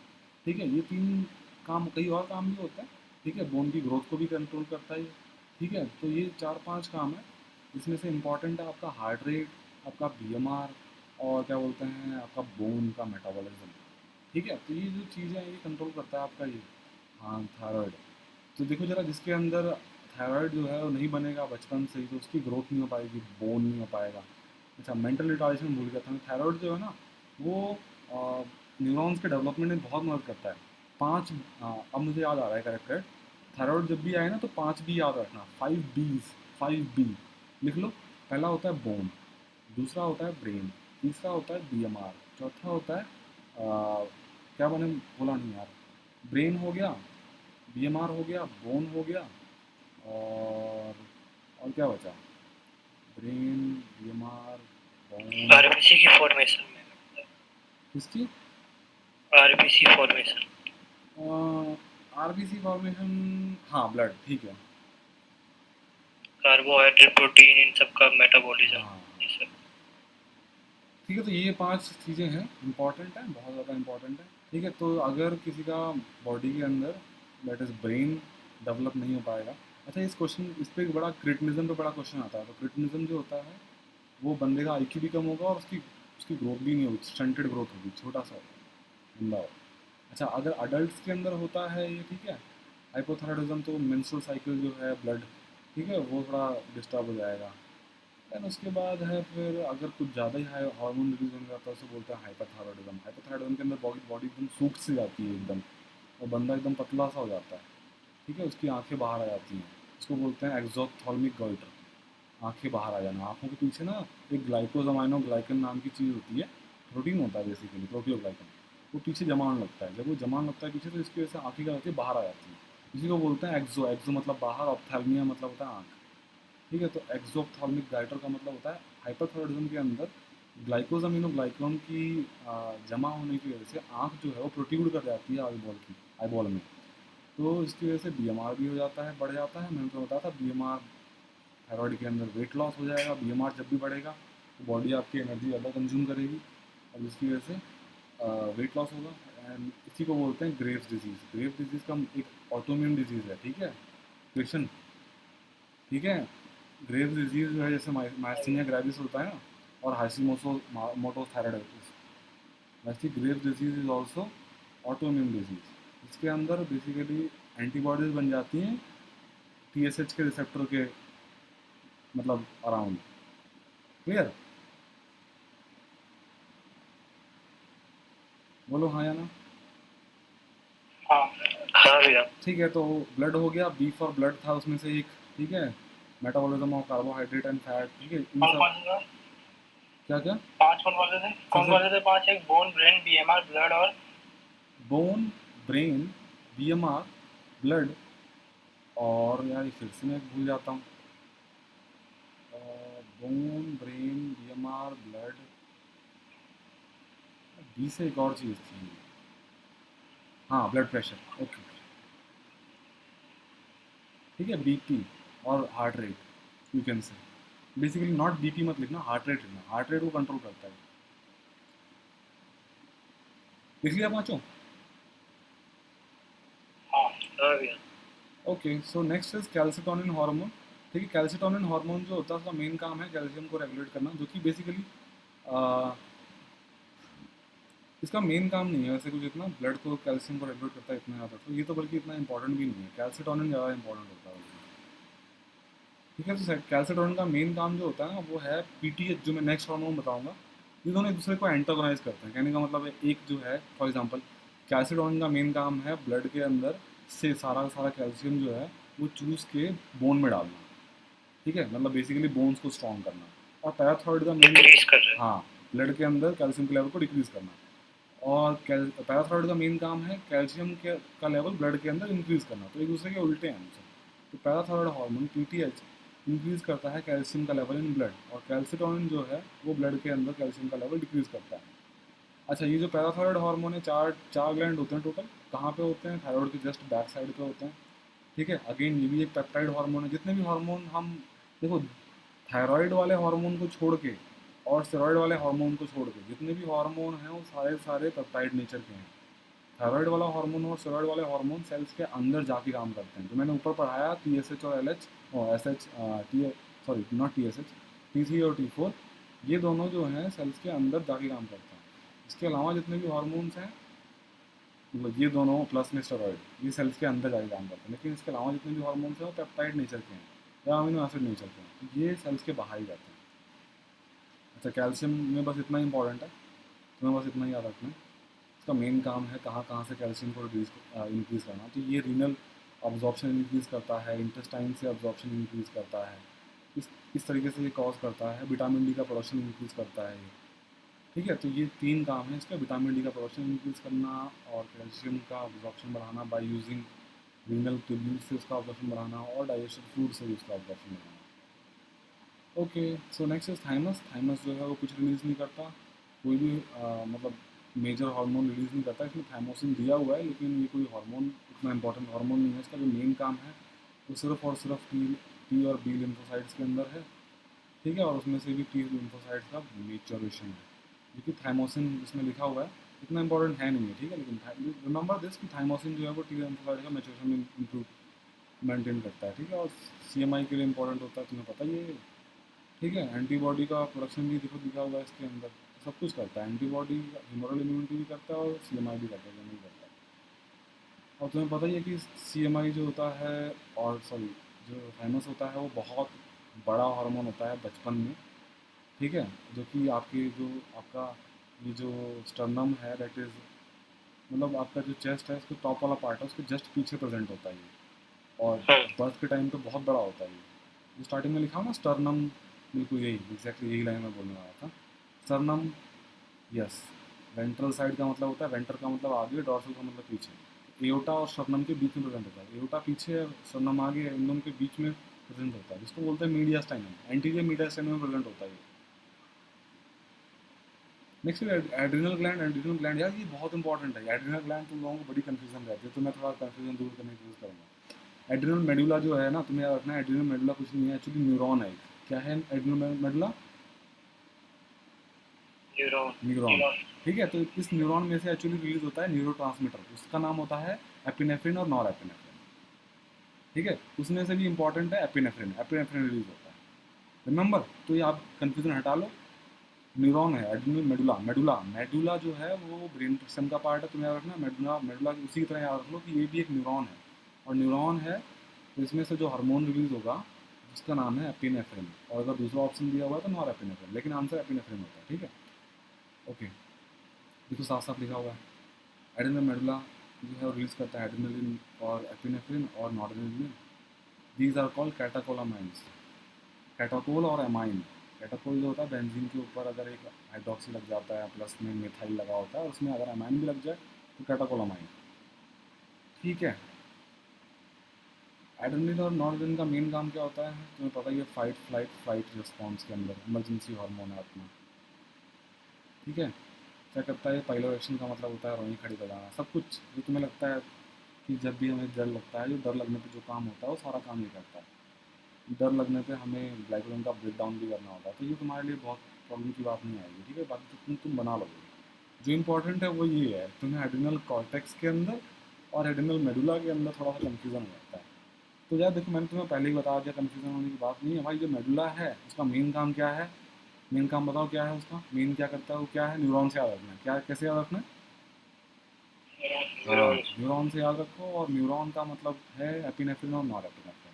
S1: ठीक है। ये 3 काम, कई और काम भी होता है, ठीक है। बोन की ग्रोथ को भी कंट्रोल करता है ये, ठीक है। तो ये 4-5 काम है, जिसमें से इम्पॉर्टेंट है आपका हार्ट रेट, आपका BMR, और क्या बोलते हैं आपका बोन का मेटाबॉलिज्म, ठीक है। तो ये जो चीज़ें हैं ये कंट्रोल करता है आपका ये, हाँ, थायराइड। तो देखो जरा, जिसके अंदर थायराइड जो है वो नहीं बनेगा बचपन से ही, तो उसकी ग्रोथ नहीं हो पाएगी, बोन नहीं हो पाएगा। अच्छा, मेंटल रिटार्डेशन भूल गया था मैं। थायराइड जो है ना वो न्यूरॉन्स के डेवलपमेंट में बहुत मदद करता है। 5, अब मुझे याद आ रहा है करेक्ट करेक्ट। थायराइड जब भी आए ना तो 5 बी याद रखना, 5 बीज, 5 बी लिख लो। पहला होता है बोन, दूसरा होता है ब्रेन, तीसरा होता है BMR, चौथा होता है क्या मैंने बोला नहीं यार, ब्रेन हो गया, BMR हो गया, बोन हो गया, और क्या बचा? ब्रेन, BMR, बोन,
S2: आरबीसी की फॉर्मेशन में,
S1: किसकी?
S2: आरबीसी फॉर्मेशन,
S1: RBC फॉर्मेशन, हाँ ब्लड, ठीक है।
S2: कार्बोहाइड्रेट, प्रोटीन, इन सब का मेटाबॉलिज्म,
S1: हाँ
S2: ये सब।
S1: ठीक है, तो ये 5 चीज़ें हैं, इंपॉर्टेंट है, बहुत ज़्यादा इंपॉर्टेंट है। ठीक है, तो अगर किसी का बॉडी के अंदर दैट इज़ ब्रेन डेवलप नहीं हो पाएगा। अच्छा, इस पे एक बड़ा क्रिटिनिज्म पे बड़ा क्वेश्चन आता है। तो क्रिटिनिज्म जो होता है, वो बंदे का IQ भी कम होगा और उसकी उसकी ग्रोथ भी नहीं होगी, स्टंटेड ग्रोथ होगी, छोटा सा बंदा हो। अच्छा, अगर अडल्ट के अंदर होता है ये, ठीक है, हाइपोथायराइडिज्म, तो मेंस्ट्रुअल साइकिल जो है, ब्लड, ठीक है, वो थोड़ा डिस्टर्ब हो जाएगा। देन उसके बाद है, फिर अगर कुछ ज़्यादा ही हाई हार्मोन रिलीज होने जाता है, उसे बोलते हैं हाइपरथायरॉयडिज्म। हाइपरथायरॉयडिज्म के अंदर बॉडी बॉडी एकदम सूख सी जाती है एकदम, और बंदा एकदम पतला सा हो जाता है। ठीक है, उसकी आंखें बाहर आ जाती हैं, उसको बोलते हैं एक्सोप्थाल्मिक गॉइटर, आंखें बाहर आ जाना। आंखों के पीछे ना एक ग्लाइकोजामाइनो ग्लाइकन नाम की चीज़ होती है, प्रोटीन होता है बेसिकली, प्रोटियोग्लाइकन। वो पीछे जमा होने लगता है, जब वो जमा होने लगता है पीछे, तो इसकी वजह से आंखें क्या होती है, बाहर आ जाती है। इसी को बोलते हैं एक्सो। एक्सो मतलब बाहर, ऑप्थैल्मिया मतलब होता है आँख। ठीक है, तो एक्सोप्थाल्मिक गाइटर का मतलब होता है हाइपरथायरॉयडिज्म के अंदर ग्लाइकोजामिनोग्लाइकन की जमा होने की वजह से आँख जो है वो प्रोट्रूड कर जाती है आई बॉल में। तो इसकी वजह से BMR भी हो जाता है, बढ़ जाता है। मैंने तो बताया था, BMR, थायराइड के अंदर वेट लॉस हो जाएगा। BMR जब भी बढ़ेगा तो बॉडी आपकी एनर्जी ज़्यादा कंज्यूम करेगी, और जिसकी वजह से वेट लॉस होगा। एंड इसी को बोलते हैं ग्रेव्स डिजीज़। ग्रेव्स डिजीज़ का एक ऑटोइम्यून डिजीज़ है, ठीक है क्वेश्चन, ठीक है। ग्रेव्स डिजीज़ जो है, जैसे माइस्थीनिया ग्रेविस होता है ना, और हाशिमोटोस थायराइडाइटिस, वैसे Graves disease is also autoimmune disease. इसके अंदर बेसिकली एंटीबॉडीज बन जाती हैं TSH के रिसेप्टर के, मतलब अराउंड। क्लियर? बोलो हाँ या ना।
S2: हाँ, हाँ भैया।
S1: ठीक है, तो ब्लड हो गया, B फॉर ब्लड था उसमें से एक, ठीक है। Metabolism of carbohydrate and fat, ठीक है, इन
S2: कौन
S1: सब।
S2: कौन से था?
S1: क्या क्या?
S2: पांच कौन कौन से थे? कौन
S1: सबसे
S2: कौन से थे पांच? एक बोन, ब्रेन, बीएमआर, ब्लड और
S1: बोन, ब्रेन, BMR, ब्लड, और यार ये फिर से मैं भूल जाता हूँ। Bone, brain, BMR, blood, B से एक और चीज़ थी। हाँ, ब्लड प्रेशर, ओके। ठीक है, BP और heart rate, you can say basically not BP मत लिखना, हार्ट रेट लिखना। हार्ट रेट को कंट्रोल करता है। लिख लिया पाँचों?
S2: हाँ, हाँ भैया।
S1: Okay, so next is calcitonin hormone. ठीक है, कैल्सिटोनिन हार्मोन जो होता है उसका मेन काम है कैल्शियम को रेगुलेट करना, जो कि बेसिकली इसका मेन काम नहीं है वैसे कुछ इतना, ब्लड को कैल्शियम को रेगुलेट करता है इतना ज़्यादा, तो ये तो बल्कि इतना इंपॉर्टेंट भी नहीं है। कैल्सिटोनिन ज़्यादा इंपॉर्टेंट होता है। ठीक है, तो कैल्सिटोनिन का मेन काम जो होता है ना, वो है PTH, जो मैं नेक्स्ट हार्मोन बताऊंगा। ये दोनों एक दूसरे को एंटागोनाइज करते हैं। कहने का मतलब है, एक जो है फॉर एग्जांपल, कैल्सिटोनिन का मेन काम है ब्लड के अंदर से सारा का सारा कैल्शियम जो है वो चूस के बोन में डालना। ठीक है, मतलब बेसिकली बोन्स को स्ट्रॉन्ग करना। और पैराथायरॉइड का मेन,
S2: डिक्रीज कर रहे हैं।
S1: हाँ, ब्लड के अंदर कैल्शियम के लेवल को डिक्रीज करना। और पैराथायरॉइड का मेन काम है कैल्शियम के का लेवल ब्लड के अंदर इंक्रीज करना। तो एक दूसरे के उल्टे हैं हमसे। तो पैराथायरॉइड हार्मोन PTH इंक्रीज करता है कैल्शियम का लेवल इन ब्लड, और कैल्सिटोनिन जो है वो ब्लड के अंदर कैल्शियम का लेवल डिक्रीज करता है। अच्छा, ये जो पैराथायरॉइड हार्मोन है, चार चार ग्लैंड होते हैं टोटल। कहाँ पे होते हैं? थायराइड के जस्ट बैक साइड पे होते हैं। ठीक है, अगेन ये भी एक पेप्टाइड हार्मोन है। जितने भी हार्मोन हम, देखो, थायराइड वाले हार्मोन को छोड़ के और स्टेरॉइड वाले हार्मोन को छोड़ के जितने भी हार्मोन हैं वो सारे सारे पेप्टाइड नेचर के हैं। थायराइड वाला हार्मोन और स्टेरॉइड वाले हार्मोन सेल्स के अंदर जाके काम करते हैं। जो मैंने ऊपर पढ़ाया, TSH और LH और SH, T, sorry not TSH, T3 और T4, ये दोनों जो हैं सेल्स के अंदर जाके काम करते हैं। इसके अलावा जितने भी हार्मोन्स हैं, मतलब ये दोनों प्लस में स्टेरॉइड, ये सेल्स के अंदर जाके काम करते हैं। लेकिन इसके अलावा जितने भी हार्मोन्स हैं वो पेप्टाइड नेचर के हैं या अमीनो एसिड नेचर के हैं, तो ये सेल्स के बाहर ही रहते हैं। अच्छा, कैल्शियम में बस इतना ही इंपॉर्टेंट है, तुम्हें बस इतना ही याद रखना है। इसका मेन काम है कहाँ कहाँ से कैल्शियम को इंक्रीज़ करना। तो ये रीनल अब्जॉर्प्शन इंक्रीज़ करता है, इंटेस्टाइन से अब्जॉर्प्शन इंक्रीज़ करता है, इस तरीके से ये कॉज करता है। विटामिन डी का प्रोडक्शन इंक्रीज़ करता है ये। ठीक है, तो ये 3 काम है इसका, विटामिन डी का प्रोडक्शन इंक्रीज़ करना और कैल्शियम का अब्जॉर्प्शन बढ़ाना बाय यूजिंग रीनल ट्यूब्यूल से उसका ऑब्जॉर्प्शन बढ़ाना और डाइजेस्टिव फ्लूइड से भी उसका ऑब्जॉर्प्शन बढ़ाना। Okay, so next is thymus. Thymus जो है वो कुछ रिलीज़ नहीं करता, कोई भी मतलब मेजर हार्मोन रिलीज़ नहीं करता। इसमें थाइमोसिन दिया हुआ है लेकिन ये कोई हार्मोन इतना इंपॉर्टेंट हार्मोन नहीं है। इसका जो मेन काम है वो सिर्फ और सिर्फ टी और बी लिम्फोसाइट्स के अंदर है, ठीक है, और उसमें से भी टी लिम्फोसाइट्स का मेच्योरेशन है, जो कि थाइमोसिन इसमें लिखा हुआ है इतना इंपॉर्टेंट है नहीं है, ठीक है। लेकिन रिमेंबर दिस कि थाइमोसिन जो है वो टी लिम्फोसाइट का मेच्योरेशन में इंप्रूव मेंटेन करता है, ठीक है, और सीएमआई के लिए इंपॉर्टेंट होता है, तुम्हें पता ही है, ठीक है। एंटीबॉडी का प्रोडक्शन भी देखो दिखा हुआ है इसके अंदर, सब कुछ करता है। एंटीबॉडी ह्यूमरल इम्यूनिटी भी करता है और सीएमआई भी करता है, जो नहीं करता है। और तुम्हें पता ही है कि सीएमआई जो होता है, और सॉरी, जो थाइमस होता है वो बहुत बड़ा हार्मोन होता है बचपन में, ठीक है, जो कि आपके जो आपका ये जो स्टर्नम है दैट इज़ मतलब आपका जो चेस्ट है उसके टॉप वाला पार्ट है उसके जस्ट पीछे प्रेजेंट होता है ये, और बर्थ के टाइम पे बहुत बड़ा होता है ये। जो स्टार्टिंग में लिखा हो ना स्टर्नम, बिल्कुल यही एग्जैक्टली यही लाइन में बोलने वाला था। स्टर्नम, यस, वेंट्रल साइड का मतलब होता है, वेंटर का मतलब आगे, डॉर्सल का मतलब पीछे। एओटा और स्टर्नम के बीच में प्रेजेंट होता है, एओटा पीछे है स्टर्नम आगे है, इन दोनों के बीच में प्रेजेंट होता है, जिसको बोलते हैं मीडियास्टाइनम, एंटीरियर मीडियास्टाइनम में प्रेजेंट होता है ये। Next adrenal gland. Adrenal gland यार ये बहुत इंपॉर्टेंट है। एड्रिनल ग्लैंड तुम लोगों को बड़ी कंफ्यूजन रहती है, तो मैं थोड़ा कंफ्यूजन दूर करने की कोशिश करूँगा। एड्रिनल मेडुला जो है ना, तुम्हें याद रखना है, एड्रिनल मेडुला कुछ नहीं है, एक्चुअली न्यूरॉन है। क्या है एड्रिनल मेडुला? न्यूरॉन, ठीक है। तो इस न्यूरॉन में से एक्चुअली रिलीज होता है न्यूरोट्रांसमीटर, उसका नाम होता है एपिनेफ्रिन और नॉर एपिनेफ्रिन, ठीक है। उसमें से भी इंपॉर्टेंट है एपिनेफ्रिन, एपिनेफ्रिन रिलीज होता है, रिमेंबर। तो ये आप कंफ्यूजन हटा लो, न्यूरॉन है एड्रिनल मेडुला। मेडुला मेडुला जो है वो ब्रेन सिस्टम का पार्ट है, तुम्हें याद रखना। मेडुला मेडुला उसी की तरह याद रख लो कि ये भी एक न्यूरॉन है, और न्यूरॉन है तो इसमें से जो हार्मोन रिलीज होगा उसका नाम है एपिनेफ्रिन, और अगर दूसरा ऑप्शन दिया हुआ है तो नॉर एपिनेफ्रिन, लेकिन आंसर एपिनेफ्रिन होता है, ठीक है। ओके, देखो साफ साफ लिखा हुआ है, एड्रिनल मेडुला जो है रिलीज करता है एड्रिनलिन और एपिनेफ्रिन और noradrenaline. These are called catecholamines, catechol और एमाइन। कैटाकोल जो होता है बेंजीन के ऊपर अगर एक हाइड्रोक्सी लग जाता है, प्लस में मिथाइल लगा होता है, उसमें अगर एमाइन भी लग जाए तो कैटाकोलामाइन, ठीक है। एड्रेनलिन और नॉरएड्रेनालिन का मेन काम क्या होता है तुम्हें पता ही है, फाइट फ्लाइट फ्लाइट रिस्पॉन्स के अंदर इमरजेंसी हार्मोन है अपना, ठीक है। क्या करता है, पाइलोरेक्शन का मतलब होता है रोई खड़ी बजाना, सब कुछ जो तुम्हें लगता है कि जब भी हमें डर लगता है, जो डर लगने पे जो काम होता है वो सारा काम ये करता है। डर लगने पे हमें ग्लाइकोजन का ब्रेक डाउन भी करना होता है, तो ये तुम्हारे लिए बहुत प्रॉब्लम की बात नहीं आएगी, ठीक है। बाकी तो तुम बना लोगे। जो इंपॉर्टेंट है वो ये है, तुम्हें एड्रिनल कॉर्टेक्स के अंदर और एड्रिनल मेडुला के अंदर थोड़ा सा कन्फ्यूजन हो जाता है। तो यार देखो मैंने तुम्हें पहले ही बता दिया, कन्फ्यूजन होने की बात नहीं है भाई। जो मेडुला है उसका मेन काम क्या है, मेन काम बताओ क्या है उसका, मेन क्या करता है वो, क्या है, न्यूरॉन से याद रखना है। क्या कैसे याद रखना है? हाँ, न्यूरॉन से याद रखो, और न्यूरॉन का मतलब है एपिनेफ्रिन और nor epinephrine,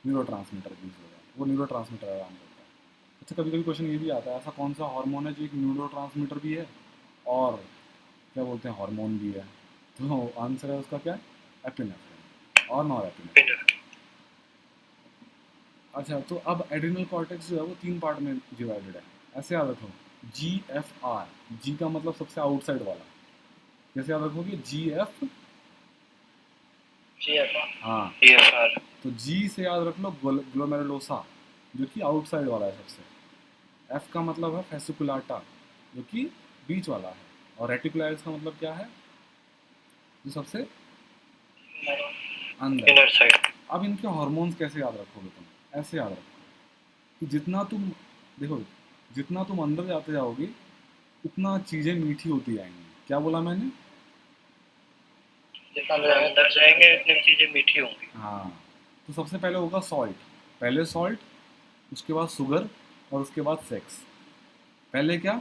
S1: neuro transmitter use होगा, वो न्यूरो ट्रांसमीटर काम करता है। अच्छा, कभी कभी क्वेश्चन ये भी आता है ऐसा कौन सा हार्मोन है जो एक न्यूरो ट्रांसमीटर भी है और क्या बोलते हैं हार्मोन भी है, तो आंसर है उसका क्या, एपिनेफ्रिन और नॉर एपिनेफ्रिन। अच्छा, तो अब एड्रिनल कॉर्टेक्स जो है वो 3 पार्ट में डिवाइडेड है, ऐसे याद रखो। GFR, जी का मतलब सबसे आउटसाइड वाला, कैसे याद रखोगे, GF, हाँ, तो जी से याद रख लो ग्लोमेरुलोसा, जो कि आउटसाइड वाला है सबसे। एफ का मतलब है फेसिकुलाटा, जो कि बीच वाला है, और रेटिकुलरिस का मतलब क्या है, जो सबसे अंदर।
S2: Inner side.
S1: अब इनके हार्मोन्स कैसे याद रखोगे तुम, ऐसे याद रखो कि जितना तुम देखो, जितना तुम अंदर जाते जाओगे उतना चीज़ें मीठी होती जाएंगी। क्या बोला मैंने?
S2: जितना अंदर जाएंगे उतनी चीजें मीठी होंगी।
S1: हाँ, तो सबसे पहले होगा सॉल्ट, पहले सॉल्ट, उसके बाद शुगर, और उसके बाद सेक्स। पहले क्या,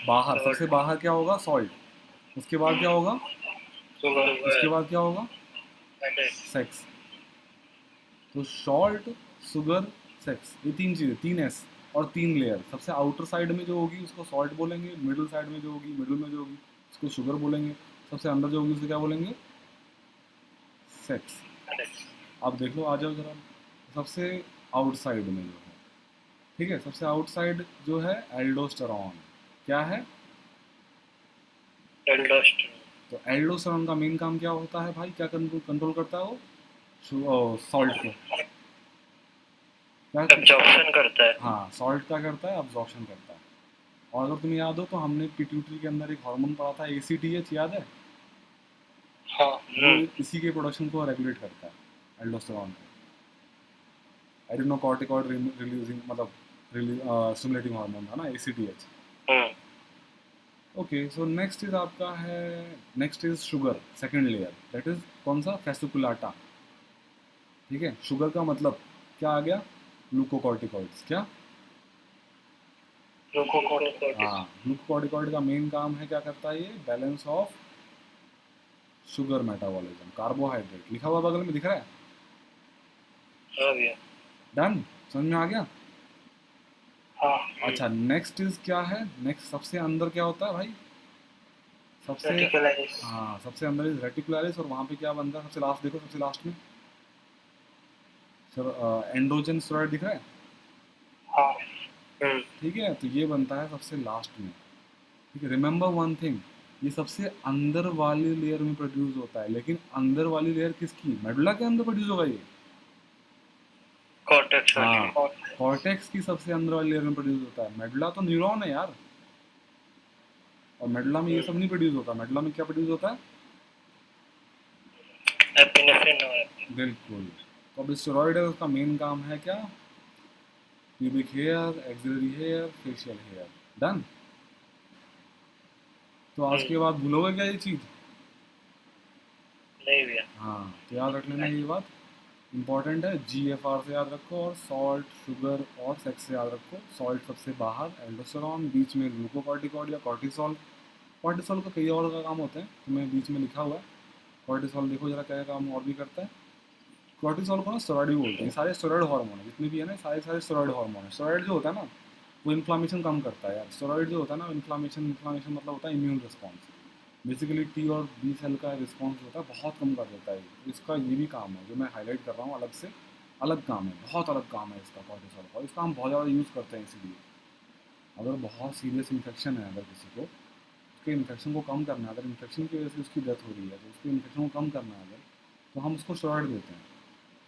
S1: बाहर, सबसे बाहर क्या होगा, सॉल्ट, उसके बाद क्या होगा, उसके बाद क्या होगा, सेक्स। तो सॉल्ट, शुगर, सेक्स, ये 3 चीज़ें, 3 S और 3 लेयर। सबसे आउटर साइड में जो होगी उसको सॉल्ट बोलेंगे, मिडिल साइड में जो होगी, मिडिल में जो होगी उसको शुगर बोलेंगे, सबसे अंदर जो होगी उसको क्या बोलेंगे, सेक्स। आप देख लो, आ जाओ जरा, सबसे आउटसाइड में जो है, ठीक है, सबसे आउटसाइड जो है एल्डोस्टेरॉन, क्या है,
S2: एल्डोस्टेरोन।
S1: तो एल्डोस्टेरोन का मेन काम क्या होता है भाई, क्या कंट्रोल करता है वो, सॉल्ट को क्या।
S2: एब्जॉर्प्शन करता है।
S1: हाँ, सॉल्ट क्या करता है, अब्जॉर्प्शन करता है। और अगर तुम्हें याद हो तो हमने पिट्यूटरी के अंदर एक हार्मोन पढ़ा था ACTH, याद है?
S2: हाँ।
S1: वो इसी के प्रोडक्शन को रेगुलेट करता है, एल्डोस्टेरॉन को। एडिनोकॉर्टिकॉइड रिलीजिंग मतलब स्टिमुलेटिंग हार्मोन था ना ACTH।
S2: Hmm.
S1: Okay, so next is आपका है, next is sugar, second layer, that is कौन सा, फेसिकुलाटा। ठीक है, शुगर का मतलब क्या आ गया, ग्लूकोकॉर्टिकॉइड्स। क्या?
S2: ग्लूकोकोर्टिकोइड्स।
S1: हाँ, ग्लूकोकॉर्टिकॉइड का मेन काम है, क्या करता है ये, balance of sugar metabolism, carbohydrate. लिखा हुआ बगल में दिख रहा है?
S2: हाँ भैया।
S1: डन, समझ में आ गया?
S2: हाँ।
S1: अच्छा, नेक्स्ट इज क्या है, नेक्स्ट सबसे अंदर क्या होता है भाई, सबसे,
S2: रेटिकुलरिस।
S1: हाँ सबसे अंदर इज रेटिकुलरिस, और वहाँ पे क्या बनता है सबसे लास्ट, देखो सबसे लास्ट में, सर एंड्रोजन स्टेरॉइड दिख रहा है?
S2: हाँ।
S1: ठीक है, तो ये बनता है सबसे लास्ट में। ठीक है, रिमेंबर वन थिंग, ये सबसे अंदर वाली लेयर में प्रोड्यूस होता है, लेकिन अंदर वाली लेयर किसकी, मेडुला के अंदर प्रोड्यूस होगा ये।
S2: कॉर्टेक्स वाली
S1: हाँ,
S2: में।
S1: कॉर्टेक्स की सबसे अंदर वाली लेयर में प्रोड्यूस होता है। मेडुला तो न्यूरॉन है यार, और मेडुला में ये सब नहीं प्रोड्यूस होता। मेडुला में क्या प्रोड्यूस होता है?
S2: एपिनेफ्रिन और
S1: बिल्कुल। तो अब स्टेरॉइड है, उसका मेन काम है क्या, pubic hair, axillary hair, facial hair. Done. तो आज के बाद भूलोगे क्या ये चीज़?
S2: नहीं भैया।
S1: हाँ, तो याद रख लेना ये बात, इंपॉर्टेंट है। GFR से याद रखो, और सॉल्ट, शुगर और सेक्स से याद रखो। सॉल्ट सबसे बाहर, एल्डोस्टेरॉन बीच में, ग्लूकोकॉर्टिकॉइड या कॉर्टिसोल। कॉर्टिसोल का कई और का काम होते हैं, तुम्हें बीच में लिखा हुआ है। कॉर्टिसोल देखो जरा क्या काम और भी करता है। कॉर्टिसोल को ना स्टेरॉइड भी बोलते हैं। ये सारे स्टेरॉइड हार्मोन है जितने भी है ना, सारे सारे स्टेरॉइड हार्मोन है। स्टेरॉइड जो होता है ना, वो इन्फ्लामेशन कम करता है यार। स्टेरॉइड जो होता है ना, इन्फ्लामेशन, इन्फ्लामेशन मतलब होता है इम्यून रिस्पॉन्स। बेसिकली T और B सेल का रिस्पॉन्स होता है, बहुत कम कर देता है। तो इसका ये भी काम है जो मैं हाईलाइट कर रहा हूँ अलग से, अलग काम है, बहुत अलग काम है इसका, कॉर्टिसोल का। और इसका हम बहुत ज़्यादा यूज़ करते हैं इसीलिए। अगर बहुत सीरियस इन्फेक्शन है, अगर किसी को, उसके इन्फेक्शन को कम करना है, अगर इन्फेक्शन की वजह से उसकी डेथ हो रही है, तो उसके इन्फेक्शन को कम करना है अगर, तो हम उसको स्टेरॉइड देते हैं।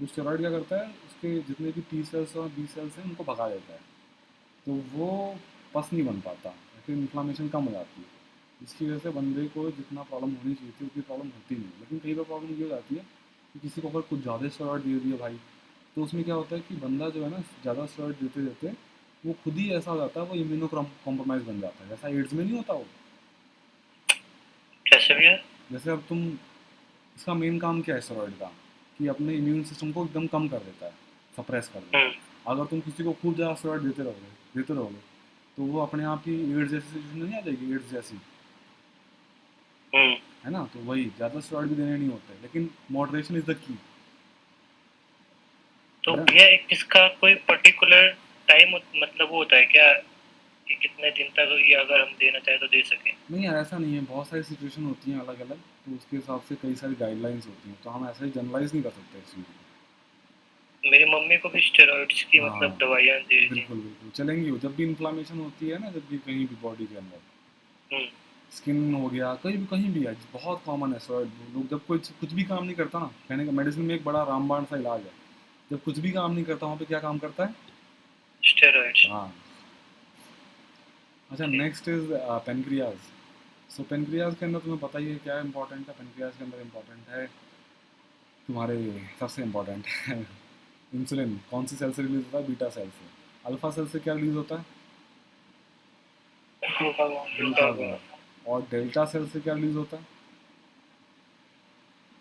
S1: तो स्टेरॉइड क्या करता है, उसके जितने भी T सेल्स और B सेल्स हैं उनको भगा देता है, तो वो पस नहीं बन पाता, फिर इन्फ्लामेशन कम हो जाती है। इसकी वजह से बंदे को जितना प्रॉब्लम होनी चाहिए थी उतनी प्रॉब्लम होती नहीं। लेकिन कई बार प्रॉब्लम ये हो जाती है कि किसी को अगर कुछ ज़्यादा स्टेरॉइड दे दिया भाई, तो उसमें क्या होता है कि बंदा जो है ना, ज़्यादा स्टेरॉइड देते देते वो खुद ही ऐसा हो जाता है, वो इम्यूनो कॉम्प्रोमाइज़ बन जाता है। जैसा एड्स में नहीं होता वो,
S2: कैसे भैया?
S1: जैसे अब तुम, इसका मेन काम क्या है स्टेरॉइड का, कि अपने इम्यून सिस्टम को एकदम कम कर देता है, सप्रेस कर देता
S2: हम्म।
S1: है। अगर तुम किसी को खूब ज़्यादा स्टेरॉइड देते रहोगे, तो वो अपने आप ही एड्स जैसी सिचुएशन नहीं आ जाएगी, एड्स जैसी,
S2: हम्म।
S1: है ना। तो वही, ज़्यादा स्टेरॉइड भी देने नहीं होते, लेकिन मॉडरेशन इज़ द की।
S2: तो
S1: डन।
S2: भैया एक इसका कोई पर्टिकुलर टाइम मतलब वो होता है क्या कि कितने दिन तक ये अगर हम देना चाहें तो दे सकें?
S1: नहीं यार, ऐसा नहीं है, बहुत सारी सिचुएशन होती हैं अलग अलग, तो उसके हिसाब से कई सारी गाइडलाइंस होती हैं, तो हम ऐसे ही जनरलाइज नहीं कर सकते इस चीज़ को।
S2: मेरी मम्मी को भी स्टेरॉइड्स की
S1: हाँ,
S2: मतलब दवाइयाँ दे रही थी।
S1: बिल्कुल बिल्कुल चलेंगी वो, जब भी इन्फ्लामेशन होती है ना, जब भी कहीं भी बॉडी के अंदर,
S2: हम्म।
S1: स्किन हो गया, कहीं भी है, बहुत कॉमन है स्टेरॉइड। लोग जब कुछ भी काम नहीं करता ना, कहने का मेडिसिन में एक बड़ा रामबाण सा इलाज है, जब कुछ भी काम नहीं करता वहाँ पे क्या काम करता है?
S2: स्टेरॉइड्स।
S1: हाँ। अच्छा,
S2: ठीक।
S1: Next is pancreas. So pancreas के अंदर तुम्हें पता ही है क्या इंपॉर्टेंट है। पेनक्रियाज के अंदर इंपॉर्टेंट है तुम्हारे, सबसे इंपॉर्टेंट है इंसुलिन। कौन सी सेल से रिलीज होता है? बीटा सेल से। अल्फा सेल से क्या रिलीज होता है? ग्लूकागोन। और डेल्टा सेल से क्या रिलीज होता है?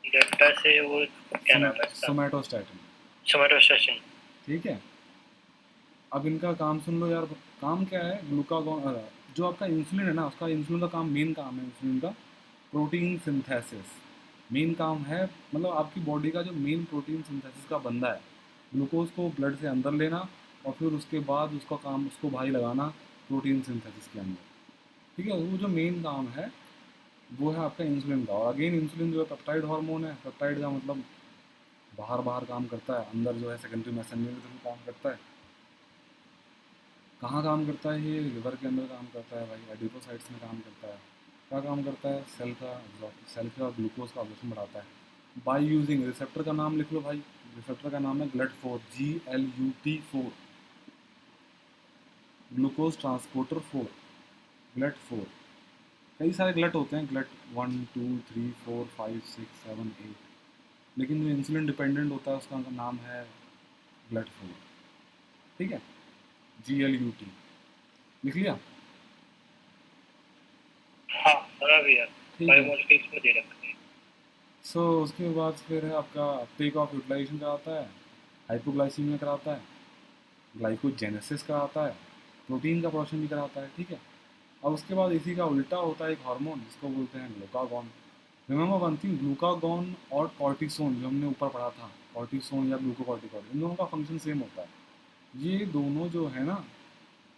S2: डेल्टा से वो क्या नाम है इसका?
S1: सोमैटोस्टैटिन।
S2: सोमेटोस्टेटिन।
S1: ठीक है, अब इनका काम सुन लो यार। काम क्या है, ग्लूकागोन, जो आपका इंसुलिन है ना, उसका इंसुलिन का काम, मेन काम है इंसुलिन का प्रोटीन सिंथेसिस। मेन काम है, मतलब आपकी बॉडी का जो मेन प्रोटीन सिंथेसिस का बंदा है, ग्लूकोज को ब्लड से अंदर लेना, और फिर उसके बाद उसका काम, उसको भाई लगाना प्रोटीन सिंथेसिस के अंदर। ठीक है, वो जो मेन काम है वो है आपका इंसुलिन का। और अगेन इंसुलिन जो है पेप्टाइड हार्मोन है। पेप्टाइड का मतलब बाहर बाहर काम करता है, अंदर जो है सेकेंडरी मैसेंजर के थ्रू काम करता है। कहाँ काम करता है ये? लिवर के अंदर काम करता है भाई, एडिपोसाइट्स में काम करता है। क्या काम करता है? सेल का ग्लूकोज का ऑब्जॉर्प्शन बढ़ाता है बाय यूजिंग, रिसेप्टर का नाम लिख लो भाई, रिसेप्टर का नाम है GLUT4, GLUT4, glucose transporter 4, GLUT4। कई सारे ग्लट होते हैं, GLUT 1 2 3 4 5 6 7 8, लेकिन जो इंसुलिन डिपेंडेंट होता है उसका नाम है GLUT4। ठीक है, GLUT लिख लिया।
S2: हाँ बड़ा भी है,
S1: ठीक है।
S2: बायोमोलिक्यूल्स में दे रखा है।
S1: उसके बाद फिर है आपका अपटेक ऑफ यूटिलाइजेशन कराता है, हाइपोग्लाइसीमिया कराता है, ग्लाइकोजेनेसिस कराता है, प्रोटीन का प्रोडक्शन भी कराता है। ठीक है। अब उसके बाद इसी का उल्टा होता है एक हार्मोन जिसको बोलते हैं glucagon. Remember one thing, glucagon और कॉर्टिसोन जो हमने ऊपर पढ़ा था, कॉर्टिसोन या ग्लूकोकॉर्टिकॉइड, इन दोनों का फंक्शन सेम होता है। ये दोनों जो है ना,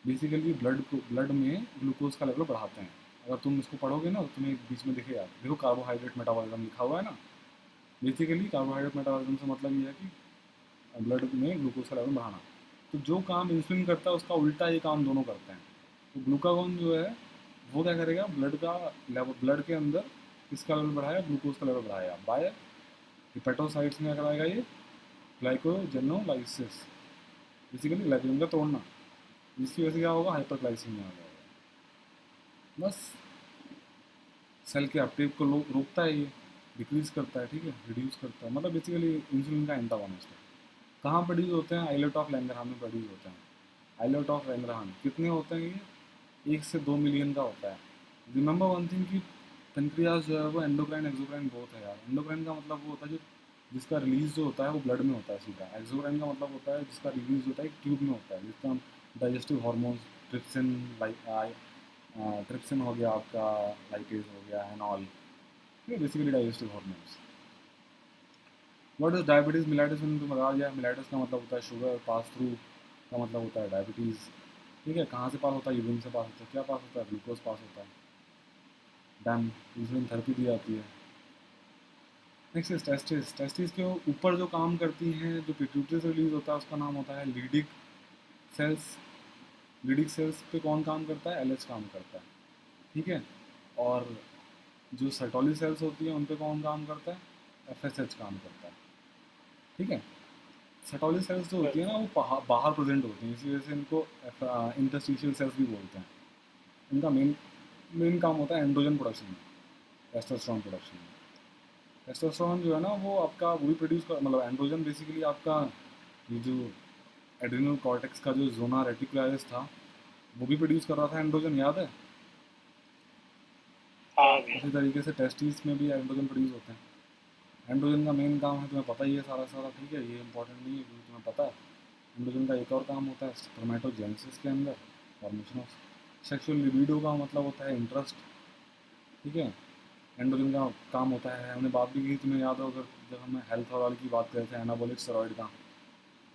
S1: बेसिकली ब्लड में ग्लूकोज का लेवल बढ़ाते हैं। अगर तुम इसको पढ़ोगे ना तो तुम्हें बीच में दिखेगा, देखो कार्बोहाइड्रेट मेटाबॉलिज्म लिखा हुआ है ना। बेसिकली कार्बोहाइड्रेट मेटाबॉलिज्म से मतलब ये है कि ब्लड में ग्लूकोज का लेवल बढ़ाना। तो जो काम इंसुलिन करता है उसका उल्टा ये काम दोनों करते हैं। तो ग्लूकागॉन जो है वो क्या करेगा, ब्लड का लेवल, ब्लड के अंदर किसका लेवल बढ़ाया, ग्लूकोज का लेवल बढ़ाया बाय हिपेटोसाइट्स में। क्या कराएगा ये, ग्लाइकोजेनोलाइसिस, बेसिकली ग्लाइकोजन का तोड़ना, जिसकी वजह से क्या होगा, हाइपरग्लाइसीमिया आ जाएगा। बस सेल के अपटेक को रोकता है ये, डिक्रीज करता है। ठीक है, रिड्यूस करता है, मतलब बेसिकली इंसुलिन का एंटागोनिस्ट है। कहाँ प्रोड्यूस होते हैं, आइलेट ऑफ लैंगरहान में प्रोड्यूस होते हैं। आइलेट ऑफ लैंगरहान कितने होते हैं ये, 1 से 2 मिलियन का होता है। रिमेंबर वन थिंग कि पेनक्रियाज जो है वो एंडोक्राइन एक्सोक्राइन बहुत है यार। एंडोक्राइन का मतलब वो होता है जो जिसका रिलीज जो होता है वो ब्लड में होता है सीधा। एक्सोक्राइन का मतलब होता है जिसका रिलीज होता है ट्यूब में होता है, जिसका digestive hormones, trypsin, like trypsin हो गया आपका, लाइपेज हो गया, एनॉल, ये basically digestive hormones. What is diabetes mellitus, मैंने तुम्हें बता दिया। मिलाइटिस का मतलब होता है शुगर, पास थ्रू का मतलब होता है डायबिटीज़। ठीक है, कहाँ से पास होता है, यूरिन से पास होता है। क्या पास होता है, ग्लूकोज पास होता है। डैम, इंसुलिन थेरेपी दी जाती है। Next is testis. टेस्टिस के ऊपर जो काम करती हैं, जो पिट्यूटरी से रिलीज होता है उसका नाम होता है लीडिक सेल्स। लीडिक सेल्स पे कौन काम करता है, एलएच काम करता है। ठीक है। और जो सर्टोली सेल्स होती हैं उन पे कौन काम करता है, एफएसएच काम करता है। ठीक है। सर्टोली सेल्स जो होती है ना वो बाहर प्रेजेंट होती हैं, इसी वजह से इनको इंटरस्टिशियल सेल्स भी बोलते हैं। इनका मेन मेन काम होता है एंड्रोजन प्रोडक्शन में, टेस्टोस्टेरोन प्रोडक्शन में। टेस्टोस्टेरोन जो है ना वो आपका वो भी प्रोड्यूस कर, मतलब एंड्रोजन बेसिकली आपका ये जो एड्रिनल कॉर्टेक्स का जो जोना रेटिकुलरिस था वो भी प्रोड्यूस कर रहा था एंड्रोजन, याद है।
S2: हाँ भैया।
S1: उसी तरीके से टेस्टिस में भी एंड्रोजन प्रोड्यूस होते हैं। एंड्रोजन का मेन काम है, तुम्हें पता ही है सारा सारा। ठीक है, ये इंपॉर्टेंट नहीं है क्योंकि तुम्हें पता है। एंड्रोजन का एक और काम होता है स्पर्मेटोजेनेसिस के अंदर, फॉर्मेशन ऑफ सेक्सुअल लिबिडो का मतलब होता है इंटरेस्ट। ठीक है। एंड्रोजन का काम होता है, हमने बात भी की, तुम्हें याद हो अगर जब हम हेल्थ वाली की बात करते हैं, एनाबॉलिक स्टेरॉइड का,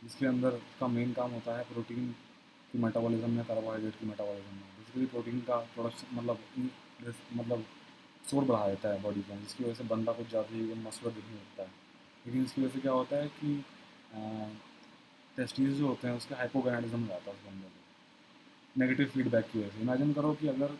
S1: जिसके अंदर का मेन काम होता है प्रोटीन की मेटाबॉलिज्म में, कार्बोहाइड्रेट की मेटाबॉलिज्म में। बेसिकली प्रोटीन का प्रोडक्शन मतलब शोर बढ़ा देता है बॉडी के अंदर, जिसकी वजह से बंदा कुछ ज़्यादा ही मस्कुलर दिखने लगता है। लेकिन इसकी वजह से क्या होता है कि टेस्टिस जो होते हैं उसके हाइपोगोनाडिज्म हो जाता है उस बंदे को, नेगेटिव फीडबैक की वजह से। इमेजिन करो कि अगर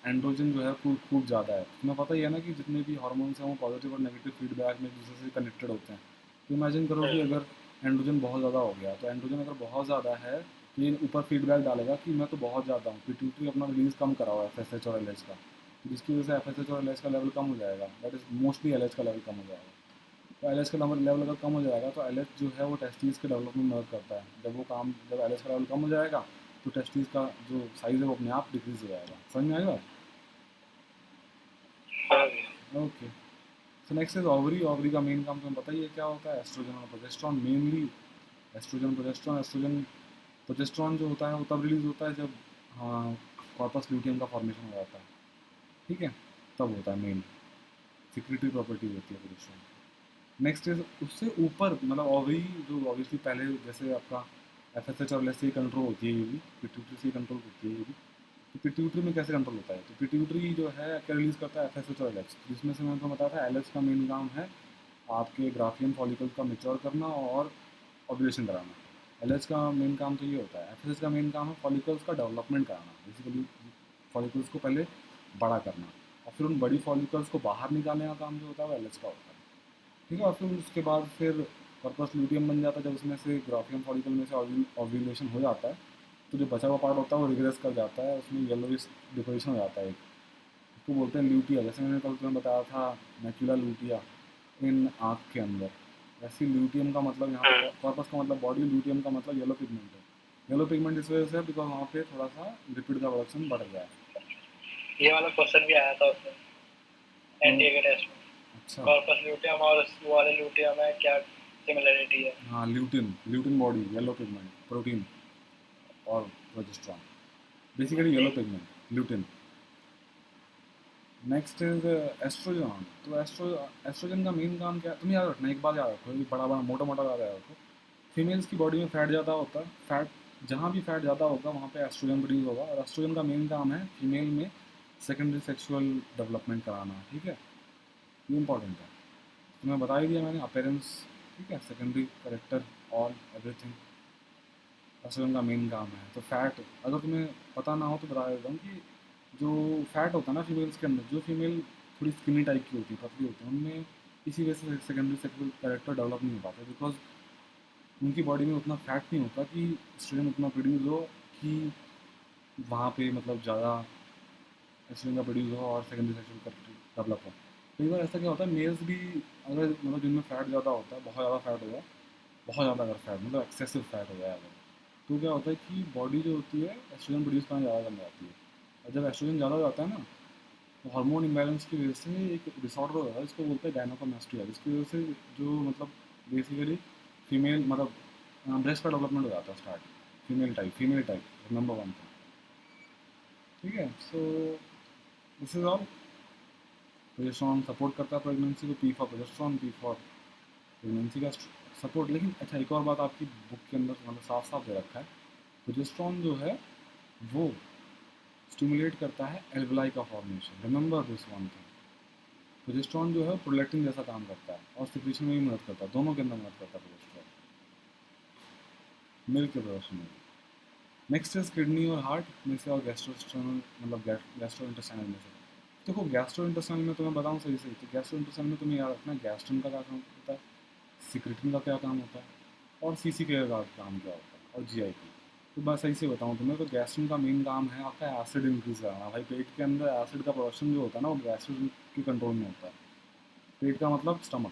S1: एंड्रोजन जो है खूब ज़्यादा है, तुम्हें पता ही है ना कि जितने भी हार्मोन्स हैं वो पॉजिटिव और नेगेटिव फीडबैक में एक दूसरे से कनेक्टेड होते हैं। तो इमेजिन करो कि अगर एंड्रोजन बहुत ज़्यादा हो गया, तो एंड्रोजन अगर बहुत ज़्यादा है तो ये ऊपर फीडबैक डालेगा कि मैं तो बहुत ज़्यादा हूँ, पिट्यूटरी अपना रिलीज कम कराओ एफएसएच और एलएच का, तो जिसकी वजह से एफएसएच और एलएच का लेवल कम हो जाएगा, दैट इज मोस्टली एलएच का लेवल कम हो जाएगा। तो एलएच का लेवल अगर कम हो जाएगा तो एलएच जो है वो टेस्टिस के डेवलपमेंट में मदद करता है। जब एलएच का लेवल कम हो जाएगा तो टेस्टिस का जो साइज़ है वो अपने आप डिक्रीज हो जाएगा। समझ में आएगा।
S2: हाँ भैया।
S1: Okay. So next is ovary. Ovary का मेन काम तुम्हें पता ही है क्या होता है, एस्ट्रोजन और progesterone mainly. Oestrogen progesterone, oestrogen progesterone जो होता है वो तब रिलीज होता है जब हाँ कॉर्पस ल्यूटियम का फॉर्मेशन हो जाता है। ठीक है, तब होता है मेन, सिक्रेटरी प्रॉपर्टी होती है प्रोजेस्टेरॉन। नेक्स्ट इज उससे ऊपर, मतलब ओवरी जो ऑब्वियसली पहले जैसे आपका एफएसएच और एलएच से कंट्रोल होती है, ये भी पिट्यूटरी से कंट्रोल होती है ये भी। तो पिट्यूटरी में कैसे कंट्रोल होता है, तो पिट्यूटरी जो है क्या रिलीज करता है, एफएसएच और एलएच, जिसमें से मैंने तो बताया था एलएच का मेन काम है आपके ग्राफियन फॉलिकल्स का मेच्योर करना और ओव्यूलेशन कराना। एलएच का मेन काम तो ये होता है। एफएसएच का मेन काम है फॉलिकल्स का डेवलपमेंट कराना, बेसिकली फॉलिकल्स को पहले बड़ा करना, और फिर उन बड़ी फॉलिकल्स को बाहर निकालने का काम जो होता है वो एलएच का होता है। ठीक है, और फिर उसके बाद फिर कॉर्पस ल्यूटियम बन जाता है। जब उसमें से ग्राफियम फॉलिकल में से ओव्यूलेशन हो जाता है तो जो बचा हुआ पार्ट होता है वो रिग्रेस कर जाता है, उसमें येलोइश डिपोजिशन हो जाता है। इसको बोलते हैं ल्यूटिया, जैसे मैंने कल तुम्हें बताया था मैक्यूला लूटिया इन आँख के अंदर। वैसे ल्यूटियम का मतलब यहाँ पे कॉर्पस का मतलब बॉडी, ल्यूटियम का मतलब येलो पिगमेंट है। येलो पिगमेंट इस वजह से है बिकॉज वहाँ पे थोड़ा सा लिपिड का प्रोडक्शन बढ़ गया है।
S2: ये वाला क्वेश्चन भी आया था उसमें एनडीए के टेस्ट में।
S1: अच्छा,
S2: कॉर्पस ल्यूटियम और उस वाले ल्यूटियम में क्या सिमिलरिटी है?
S1: हाँ, lutein, lutein body, yellow pigment, protein और progesterone, basically yellow pigment lutein. Next is estrogen. तो एस्ट्रोजन का मेन काम क्या है, तुम याद रखना, एक बात याद रखो, ये बड़ा बड़ा मोटा मोटा याद रखो। फीमेल्स की बॉडी में फैट ज़्यादा होता है, फैट जहाँ भी फैट ज़्यादा होगा वहाँ पे एस्ट्रोजन प्रोड्यूस होगा, और एस्ट्रोजन का मेन काम है फीमेल में सेकेंडरी सेक्सुअल डेवलपमेंट कराना। ठीक है, ये इंपॉर्टेंट है, तुम्हें बता ही दिया मैंने, अपेरेंस, ठीक है, secondary character, all everything oestrogen का मेन काम है। तो फैट अगर तुम्हें पता ना हो तो बता देता हूँ कि जो फैट होता है ना फीमेल्स के अंदर, जो फीमेल थोड़ी स्किनी टाइप की होती है, पतली होती है, उनमें इसी वजह से सेकेंडरी सेक्सुअल कैरेक्टर डेवलप नहीं हो पाता, बिकॉज उनकी बॉडी में उतना फैट नहीं होता कि एस्ट्रोजन उतना प्रोड्यूस हो कि वहाँ पे मतलब ज़्यादा एस्ट्रोजन का प्रोड्यूस हो और सेकेंडरी सेक्सुअल कैरेक्टर डेवलप हो। कई बार ऐसा क्या होता है, मेल्स भी अगर मतलब जिनमें फैट ज़्यादा होता है, बहुत ज़्यादा फैट हो जाए, बहुत ज़्यादा अगर फैट मतलब एक्सेसिव फैट हो जाए अगर, तो क्या होता है कि बॉडी जो होती है एस्ट्रोजन प्रोड्यूस करना ज़्यादा करने जाती है, और जब एस्ट्रोजन ज़्यादा हो जाता है ना तो हार्मोन इम्बैलेंस की वजह से एक डिसऑर्डर हो जाता है, इसको बोलते हैं गायनेकोमास्टिया, जिसकी वजह से जो मतलब बेसिकली फीमेल मतलब ब्रेस्ट का डेवलपमेंट हो जाता है start, female type number one था। ठीक है, so this is all. Progesterone support करता है प्रेगनेंसी को, P for progesterone, P for pregnancy का सपोर्ट। लेकिन अच्छा, एक और बात आपकी बुक के अंदर मतलब साफ साफ दे रखा है, प्रोजेस्टेरॉन जो है वो स्टिमुलेट करता है एल्वलाई का formation, remember this one thing. Progesterone जो है प्रोलेक्टिन जैसा काम करता है और सिक्रीशन में भी मदद करता है, दोनों के अंदर मदद करता है प्रोजेस्टेरॉन, मिल्क के प्रोडक्शन में। नेक्स्ट इज किडनी और हार्ट में से, और गैस्ट्रोस्टर्नल मतलब गैस्ट्रो इंटेस्टाइनल में से। देखो गैस्ट्रो इंटेस्टाइनल में तुम्हें बताऊँ सही सही, तो गैस्ट्रो इंटेस्टाइनल में तुम्हें याद रखना गैस्ट्रम का क्या काम होता है, सिक्रेटिन का क्या काम होता है, और सीसीके का काम क्या होता है, और जीआईटी। तो बस सही से बताऊँ तुम्हें, तो गैस्ट्रम का मेन काम है आपका एसिड इंक्रीज कराना। भाई पेट के अंदर एसिड का प्रोडक्शन जो होता है ना वो गैस्ट्रो के कंट्रोल में होता है, पेट का मतलब स्टमक।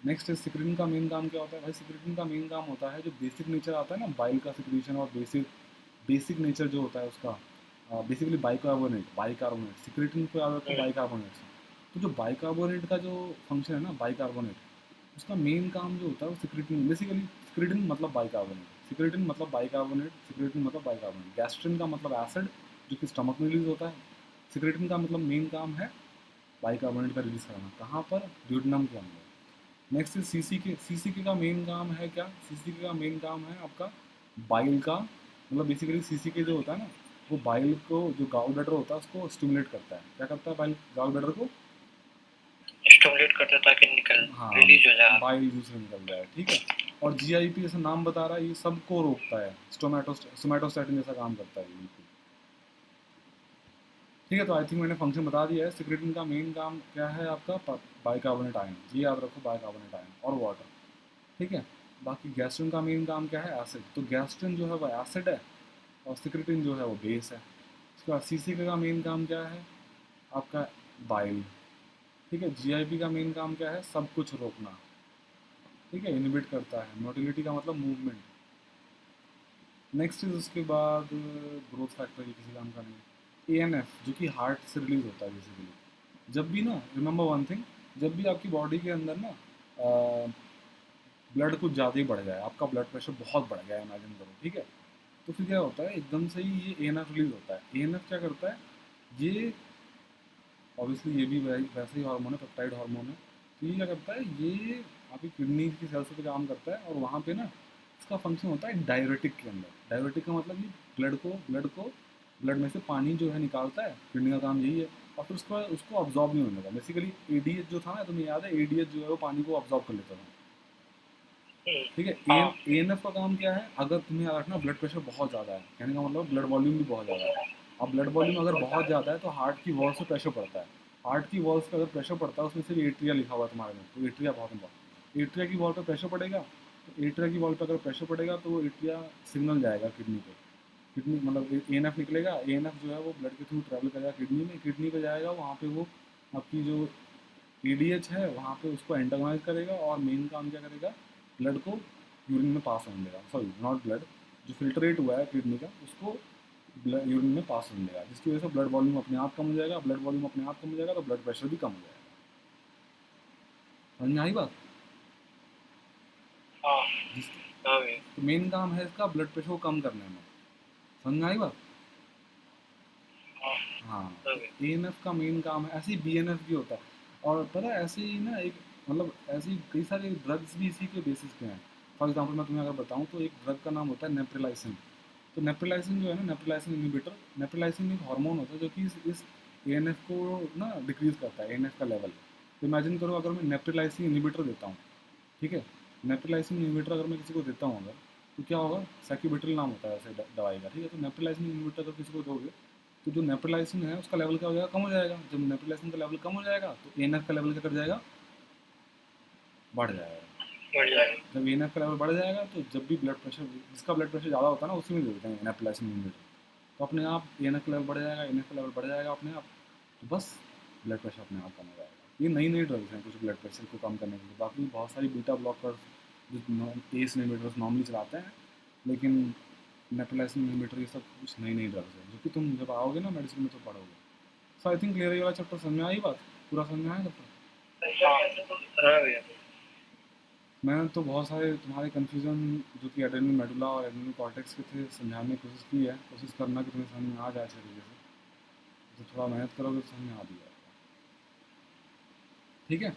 S1: नेक्स्ट सिक्रीटिन का मेन काम क्या होता है, भाई सिक्रीटिन का मेन काम होता है जो बेसिक नेचर आता है ना बाइल का सिक्रीशन, और बेसिक बेसिक नेचर जो होता है उसका, बेसिकली बाइकार्बोनेट सिक्रेटिन को याद रखो बाइकार्बोनेट से। तो जो बाइकार्बोनेट का जो फंक्शन है ना, बाइकार्बोनेट उसका मेन काम जो होता है वो सिक्रेटिन, बेसिकली सिक्रेटिन मतलब बाइकार्बोनेट, सिक्रेटिन मतलब बाइकार्बोनेट, सिक्रेटिन मतलब बाइकार्बोनेट। गैस्ट्रिन का मतलब एसिड जो कि स्टमक में रिलीज होता है, सिक्रेटिन का मतलब मेन काम है बाइकार्बोनेट का रिलीज कराना, कहाँ पर, ड्यूडेनम के अंदर। नेक्स्ट इज सीसीके का मेन काम है क्या, सीसीके का मेन काम है आपका बाइल का मतलब बेसिकली सीसीके जो होता है ना वो बाइल को, जो गाल ब्लैडर होता है उसको स्टिमुलेट करता है। क्या करता है बाइल गाल ब्लैडर को,
S2: स्टिमुलेट करता है ताकि निकल
S1: हाँ,
S2: रिलीज हो जाए।
S1: बाइल जूस से निकल जाए। ठीक है, और जीआईपी जैसे नाम बता रहा है ये सबको रोकता है, सोमैटोस्टैटिन जैसा काम करता है ये बिल्कुल। ठीक है, तो आई थिंक मैंने फंक्शन बता दिया है। सिक्रेटिन का मेन काम क्या है आपका, बाइकार्बोनेट आयन, ये याद रखो, बाइकार्बोनेट आयन और वाटर। ठीक है, बाकी गैस्ट्रिन का मेन काम क्या है, एसिड। तो गैस्ट्रिन जो है वो एसिड है और सिक्रेटिन जो है वो बेस है। उसके बाद सीसीके का मेन काम क्या है आपका, बाइल। ठीक है, जीआईपी का मेन काम क्या है, सब कुछ रोकना। ठीक है, इनहिबिट करता है, मोटिलिटी का मतलब मूवमेंट। नेक्स्ट इज उसके बाद ग्रोथ फैक्टर, ये किसी काम का नहीं। एएनएफ जो कि हार्ट से रिलीज होता है बेसिकली, जब भी ना, रिमेंबर वन थिंग, जब भी आपकी बॉडी के अंदर ना ब्लड कुछ ज़्यादा ही बढ़ जाए, आपका ब्लड प्रेशर बहुत बढ़ गया है इमेजिन करो, ठीक है, तो फिर क्या होता है एकदम से ही ये एएनएफ रिलीज होता है। एएनएफ क्या करता है, ये ऑब्वियसली ये भी वैसे ही हार्मोन है, पेप्टाइड हार्मोन है। तो ये क्या करता है, ये आपकी किडनी की सेल्स पे काम करता है, और वहाँ पे ना इसका फंक्शन होता है डायरेटिक के अंदर। डायरेटिक का मतलब ये ब्लड को ब्लड में से पानी जो है निकालता है, किडनी का काम यही है, और फिर उसको उसको अब्जॉर्ब नहीं होने देता। बेसिकली एडीएच जो था ना, तुम्हें याद है एडीएच जो है वो पानी को अब्जॉर्ब कर लेता था। ठीक है, एएनएफ का काम क्या है, अगर तुम्हें याद रखना ब्लड प्रेशर बहुत ज़्यादा है, कहने का मतलब ब्लड वॉल्यूम भी बहुत ज़्यादा है, अब ब्लड वॉल्यूम अगर बहुत ज़्यादा है तो हार्ट की वॉल से प्रेशर पड़ता है, हार्ट की वॉल्स पर अगर प्रेशर पड़ता है उसमें सिर्फ एट्रिया लिखा हुआ है तुम्हारे में, तो एट्रिया बहुत इंपॉर्टेंट, एट्रिया की वॉल पर प्रेशर पड़ेगा, तो एट्रिया की वॉल पर अगर प्रेशर पड़ेगा तो वो एट्रिया सिग्नल जाएगा किडनी पे, किडनी मतलब ए एन एफ निकलेगा, ए एन एफ जो है वो ब्लड के थ्रू ट्रैवल करेगा किडनी में, किडनी पे जाएगा, वहाँ पे वो आपकी जो ए डी एच है वहाँ पे उसको एंटागोनाइज करेगा और मेन काम क्या करेगा, ब्लड को यूरिन में पास होने देगा, सॉरी नॉट ब्लड, जो फिल्ट्रेट हुआ है किडनी का उसको यूरिन में पास होने देगा, जिसकी वजह से ब्लड वॉल्यूम अपने आप कम हो जाएगा, ब्लड वॉल्यूम अपने आप कम हो जाएगा तो ब्लड प्रेशर भी कम हो जाएगा। समझ में आई बात?
S2: हाँ
S1: जिस
S2: हाँ भैया।
S1: तो मेन काम है इसका ब्लड प्रेशर को कम करने में। समझ में आई बात?
S2: हाँ
S1: हाँ,
S2: हाँ
S1: तो
S2: भैया।
S1: ए एन एफ का मेन काम है, ऐसे ही बी एन एफ भी होता है। और पता है ऐसे ही ना एक मतलब ऐसी कई सारे ड्रग्स भी इसी के बेसिस पे हैं। फॉर एग्जांपल मैं तुम्हें अगर बताऊं तो एक ड्रग का नाम होता है नेप्रिलाइसिन। तो नेप्रिलाइसिन जो है ना, नेप्रिलाइसिन इनहिबिटर, नेप्रिलाइसिन एक हार्मोन होता है जो कि इस ए एन एफ को ना डिक्रीज करता है, ए एन एफ का लेवल। तो इमेजिन करो अगर मैं नेप्रिलाइसिन इनहिबिटर देता हूँ, ठीक है, नेप्रिलाइसिन इनहिबिटर अगर मैं किसी को देता हूँ अगर, तो क्या होगा, सैक्यूबिट्रिल नाम होता है ऐसे दवाई का, ठीक है, तो नेप्रिलाइसिन इनहिबिटर अगर किसी को दोगे तो जो नेप्रिलाइसिन है उसका लेवल क्या हो जाएगा, कम हो जाएगा। जब नेप्रिलाइसिन का लेवल कम हो जाएगा तो ए एन एफ का लेवल क्या कर जाएगा, बढ़ जाएगा।
S2: बढ़ जाएगा।
S1: जब ए एन एफ का लेवल बढ़ जाएगा तो जब भी ब्लड प्रेशर, जिसका ब्लड प्रेशर ज़्यादा होता है ना उसी में दे देते हैं नेप्रिलाइसिन इनहिबिटर, तो अपने आप ए एन एफ का लेवल बढ़ जाएगा, ए एन एफ का लेवल बढ़ जाएगा अपने आप, तो बस ब्लड प्रेशर अपने आप कम हो जाएगा। ये नई नई ड्रग्स हैं कुछ ब्लड प्रेशर को कम करने के लिए, बाकी बहुत सारी बीटा ब्लॉकर्स जो एस इनहिबिटर्स नॉर्मली चलाते हैं, लेकिन नेप्रिलाइसिन इनहिबिटर ये सब कुछ नई नई ड्रग्स हैं जो कि तुम जब आओगे ना मेडिसिन में तो पढ़ोगे। सो आई थिंक क्लियर ये वाला चैप्टर समझ में आई बात, पूरा समझ में आया चैप्टर?
S2: हाँ हाँ भैया।
S1: मैंने तो बहुत सारे तुम्हारे कन्फ्यूज़न जो कि एड्रेनल मेडुला और एड्रेनल कॉर्टेक्स के थे समझाने की कोशिश की है, कोशिश करना कि तुम्हें समझ में आ जाए अच्छे तरीके से, तो थोड़ा मेहनत करोगे तो समझ में आ भी जाएगा। ठीक है।